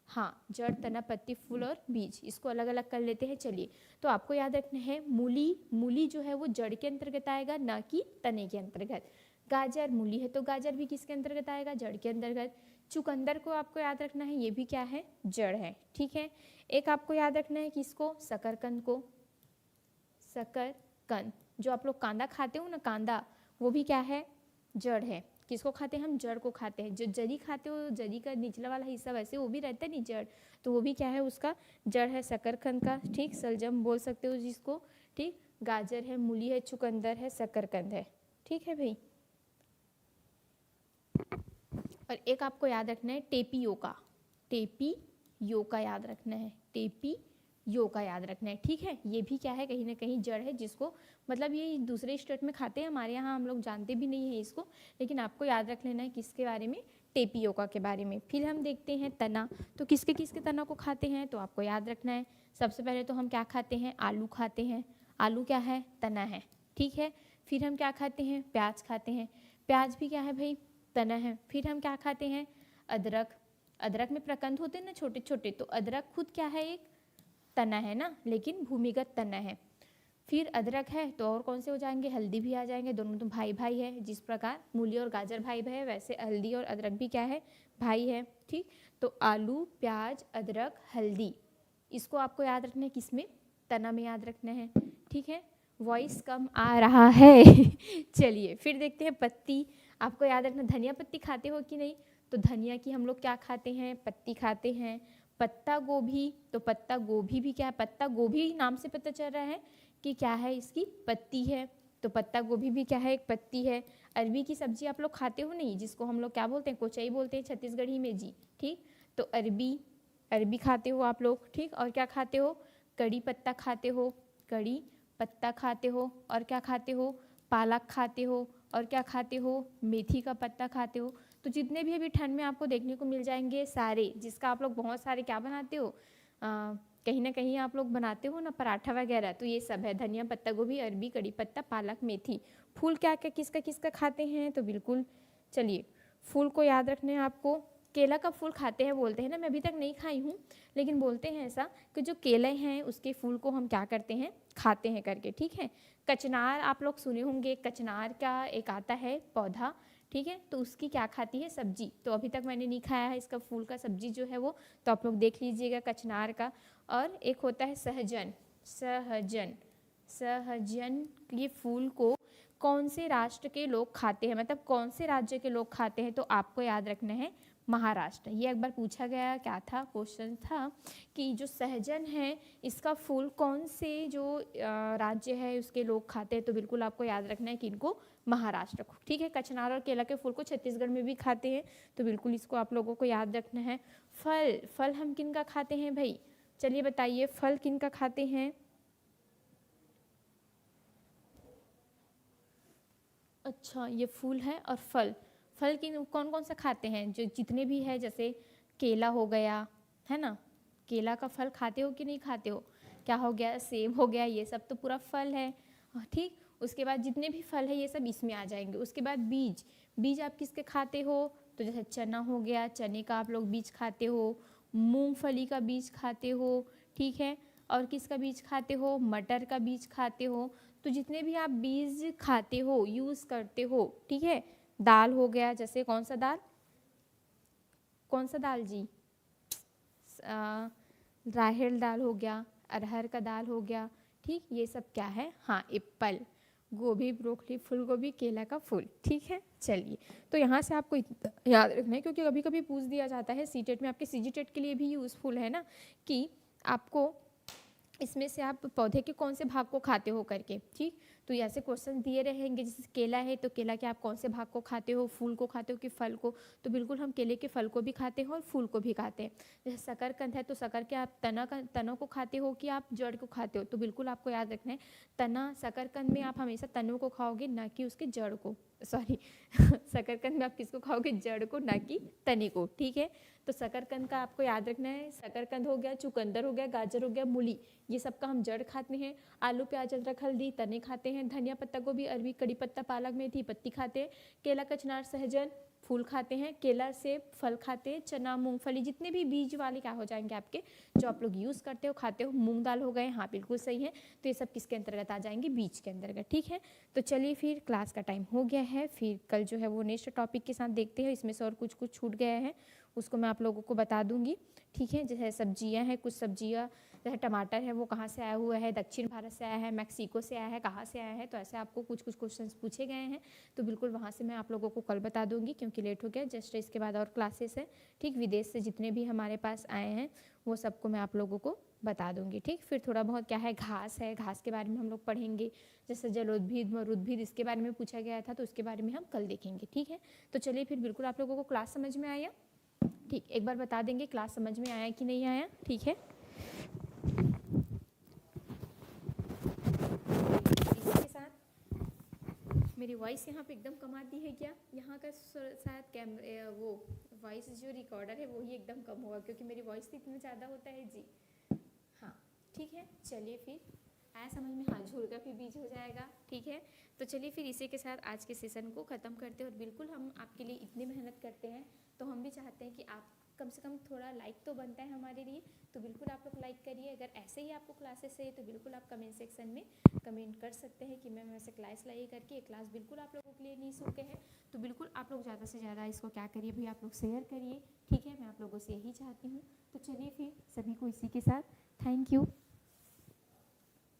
Speaker 1: हाँ, जड़, तना, पत्ती, फूल और बीज, इसको अलग अलग कर लेते हैं। चलिए, तो आपको याद रखना है मूली, मूली जो है वो जड़ के अंतर्गत आएगा, ना कि तने के अंतर्गत। गाजर, मूली है तो गाजर भी किसके अंतर्गत आएगा, जड़ के अंतर्गत। चुकंदर को आपको याद रखना है, ये भी क्या है, जड़ है, ठीक है। एक आपको याद रखना है किसको, शकरकंद को। शकरकंद, जो आप लोग कांदा खाते हो ना, कांदा, वो भी क्या है, जड़ है। किसको खाते हैं हम, जड़ को खाते हैं। जो जरी खाते हो, जरी का निचला वाला हिस्सा वैसे वो भी रहता है नहीं, जड़, तो वो भी क्या है, उसका जड़ है, शकरकंद का, ठीक। सलजम बोल सकते हो जिसको, ठीक। गाजर है, मूली है, चुकंदर है, शकरकंद है, ठीक है भाई। और एक आपको याद रखना है टेपियोका, टेपियोका याद रखना है, टेपियोका याद रखना है, ठीक है। ये भी क्या है, कहीं ना कहीं जड़ है, जिसको मतलब ये दूसरे स्टेट में खाते हैं, हमारे यहाँ हम लोग जानते भी नहीं है इसको, लेकिन आपको याद रख लेना है किसके बारे में, टेपियोका के बारे में। फिर हम देखते हैं तना, तो किसके किसके तना को खाते हैं, तो आपको याद रखना है सबसे पहले तो हम क्या खाते हैं, आलू खाते हैं। आलू क्या है, तना है, ठीक है। फिर हम क्या खाते हैं, प्याज खाते हैं। प्याज भी क्या है भाई, तना है। फिर हम क्या खाते हैं, अदरक। अदरक में प्रकंद होते हैं ना छोटे छोटे, तो अदरक खुद क्या है, एक तना है ना, लेकिन भूमिगत तना है। फिर अदरक है तो और कौन से हो जाएंगे, हल्दी भी आ जाएंगे, दोनों तो भाई भाई है। जिस प्रकार मूली और गाजर भाई भाई है, वैसे हल्दी और अदरक भी क्या है, भाई है, ठीक। तो आलू, प्याज, अदरक, हल्दी, इसको आपको याद रखना है किसमें, तना में याद रखना है, ठीक है। वॉइस कम आ रहा है चलिए फिर देखते हैं पत्ती। आपको याद रखना, धनिया पत्ती खाते हो कि नहीं, तो धनिया की हम लोग क्या खाते हैं, पत्ती खाते हैं। पत्ता गोभी, तो पत्ता गोभी भी क्या है, पत्ता गोभी नाम से पता चल रहा है कि क्या है, इसकी पत्ती है, तो पत्ता गोभी भी क्या है, एक पत्ती है। अरबी की सब्जी आप लोग खाते हो नहीं, जिसको हम लोग क्या बोलते हैं, कोचई बोलते हैं छत्तीसगढ़ी में जी, ठीक। तो अरबी, अरबी खाते हो आप लोग, ठीक। और क्या खाते हो, कड़ी पत्ता खाते हो, कड़ी पत्ता खाते हो। और क्या खाते हो, पालक खाते हो। और क्या खाते हो, मेथी का पत्ता खाते हो। तो जितने भी अभी ठंड में आपको देखने को मिल जाएंगे सारे, जिसका आप लोग बहुत सारे क्या बनाते हो, कहीं ना कहीं आप लोग बनाते हो ना पराठा वगैरह, तो ये सब है, धनिया, पत्ता गोभी, अरबी, कड़ी पत्ता, पालक, मेथी। फूल क्या क्या किसका किसका खाते हैं, तो बिल्कुल, चलिए फूल को याद रखने हैं आपको। केला का फूल खाते हैं बोलते हैं ना, मैं अभी तक नहीं खाई हूँ, लेकिन बोलते हैं ऐसा कि जो केले हैं उसके फूल को हम क्या करते हैं, खाते हैं करके, ठीक है। कचनार आप लोग सुने होंगे, कचनार का एक आता है पौधा, ठीक है, तो उसकी क्या खाती है, सब्जी। तो अभी तक मैंने नहीं खाया है इसका फूल का सब्जी जो है वो, तो आप लोग देख लीजिएगा कचनार का। और एक होता है सहजन, सहजन, सहजन, ये फूल को कौन से राष्ट्र के लोग खाते हैं, मतलब कौन से राज्य के लोग खाते हैं, तो आपको याद रखना है महाराष्ट्र। ये एक बार पूछा गया, क्या था क्वेश्चन था कि जो सहजन है इसका फूल कौन से जो राज्य है उसके लोग खाते हैं, तो बिल्कुल आपको याद रखना है कि इनको महाराष्ट्र को, ठीक है। कचनार और केला के फूल को छत्तीसगढ़ में भी खाते हैं, तो बिल्कुल इसको आप लोगों को याद रखना है। फल, फल हम किन का खाते हैं भाई, चलिए बताइए फल किन का खाते हैं। अच्छा, ये फूल है और फल, फल की कौन कौन सा खाते हैं, जो जितने भी है, जैसे केला हो गया, है ना, केला का फल खाते हो कि नहीं खाते हो, क्या हो गया, सेब हो गया, ये सब तो पूरा फल है, ठीक। उसके बाद जितने भी फल है ये सब इसमें आ जाएंगे। उसके बाद बीज, बीज आप किसके खाते हो, तो जैसे चना हो गया, चने का आप लोग बीज खाते हो, मूंगफली का बीज खाते हो, ठीक है, और किसका बीज खाते हो, मटर का बीज खाते हो। तो जितने भी आप बीज खाते हो, यूज़ करते हो, ठीक है। दाल हो गया, जैसे कौन सा दाल, कौन सा दाल जी, राहेर दाल हो गया, अरहर का दाल हो गया, ठीक। ये सब क्या है, हाँ, एप्पल, गोभी, ब्रोकली, फूल गोभी, केला का फूल, ठीक है। चलिए, तो यहाँ से आपको याद रखना है, क्योंकि कभी कभी पूछ दिया जाता है सीटेट में, आपके सीजीटेट के लिए भी यूज़फुल है ना, कि आपको इसमें से आप पौधे के कौन से भाग को खाते हो करके, ठीक। तो ऐसे क्वेश्चन दिए रहेंगे, जैसे केला है तो केला के आप कौन से भाग को खाते हो, फूल को खाते हो कि फल को, तो बिल्कुल हम केले के फल को भी खाते हैं और फूल को भी खाते हैं। जैसे शकरकंद है तो शक्कर के आप तनों को खाते हो कि आप जड़ को खाते हो, तो बिल्कुल आपको याद रखना है, तना शकरकंद में आप हमेशा तनों को खाओगे, ना कि उसके जड़ को, सॉरी शकरकंद में आप किसको खाओगे, जड़ को, ना कि तने को, ठीक है। तो शकरकंद का आपको याद रखना है, शकरकंद हो गया, चुकंदर हो गया, गाजर हो गया, मूली, ये सब का हम जड़ खाते हैं। आलू, प्याज, अदरक, हल्दी तने खाते हैं। धनिया पत्ता, गोभी, अरबी, कड़ी पत्ता, पालक, मेथी पत्ती खाते हैं। केला, कचनार, सहजन फूल खाते हैं। केला से फल खाते हैं। चना, मूंगफली, जितने भी बीज वाले क्या हो जाएंगे आपके, जो आप लोग यूज़ करते हो, खाते हो। मूंग दाल हो गए, हाँ बिल्कुल सही है। तो ये सब किसके अंतर्गत आ जाएंगे, बीज के अंतर्गत, ठीक है। तो चलिए फिर क्लास का टाइम हो गया है, फिर कल जो है वो नेक्स्ट टॉपिक के साथ देखते हैं। इसमें से और कुछ कुछ छूट गया है, उसको मैं आप लोगों को बता दूंगी, ठीक है। जैसे सब्जियां हैं, कुछ सब्जियां जैसे टमाटर है वो कहाँ से आया हुआ है, दक्षिण भारत से आया है, मैक्सिको से आया है, कहाँ से आया है, तो ऐसे आपको कुछ कुछ क्वेश्चंस पूछे गए हैं। तो बिल्कुल वहाँ से मैं आप लोगों को कल बता दूंगी, क्योंकि लेट हो गया, जस्ट इसके बाद और क्लासेस है, ठीक। विदेश से जितने भी हमारे पास आए हैं वो सबको मैं आप लोगों को बता दूंगी, ठीक। फिर थोड़ा बहुत क्या है, घास है, घास के बारे में हम लोग पढ़ेंगे। जैसे जलोद्भिद, मरुद्भिद, इसके बारे में पूछा गया था, तो उसके बारे में हम कल देखेंगे, ठीक है। तो चलिए फिर, बिल्कुल आप लोगों को क्लास समझ में आया, ठीक। एक बार बता देंगे क्लास समझ में आया कि नहीं आया, ठीक है। इसी के साथ मेरी वॉइस यहाँ पे एकदम कम आती है क्या, यहाँ का शायद कैमरे वो वॉइस जो रिकॉर्डर है वही एकदम कम होगा, क्योंकि मेरी वॉइस तो इतना ज़्यादा होता है जी, हाँ ठीक है। चलिए फिर आया समझ में, हाँ झूल का भी बीज हो जाएगा, ठीक है। तो चलिए फिर इसी के साथ आज के सेशन को ख़त्म करते हैं। और बिल्कुल हम आपके लिए इतनी मेहनत करते हैं, तो हम भी चाहते हैं कि आप कम से कम थोड़ा लाइक तो बनता है हमारे लिए, तो बिल्कुल आप लोग लाइक करिए। अगर ऐसे ही आपको क्लासेस है तो बिल्कुल आप कमेंट सेक्शन में कमेंट कर सकते हैं कि मैम ऐसे क्लास लाइए करके। ये क्लास बिल्कुल आप लोगों के लिए निःशुल्क है, तो बिल्कुल आप लोग ज़्यादा से ज़्यादा इसको क्या करिए भाई, आप लोग शेयर करिए, ठीक है। मैं आप लोगों से यही चाहती हूँ। तो चलिए फिर सभी को इसी के साथ थैंक यू।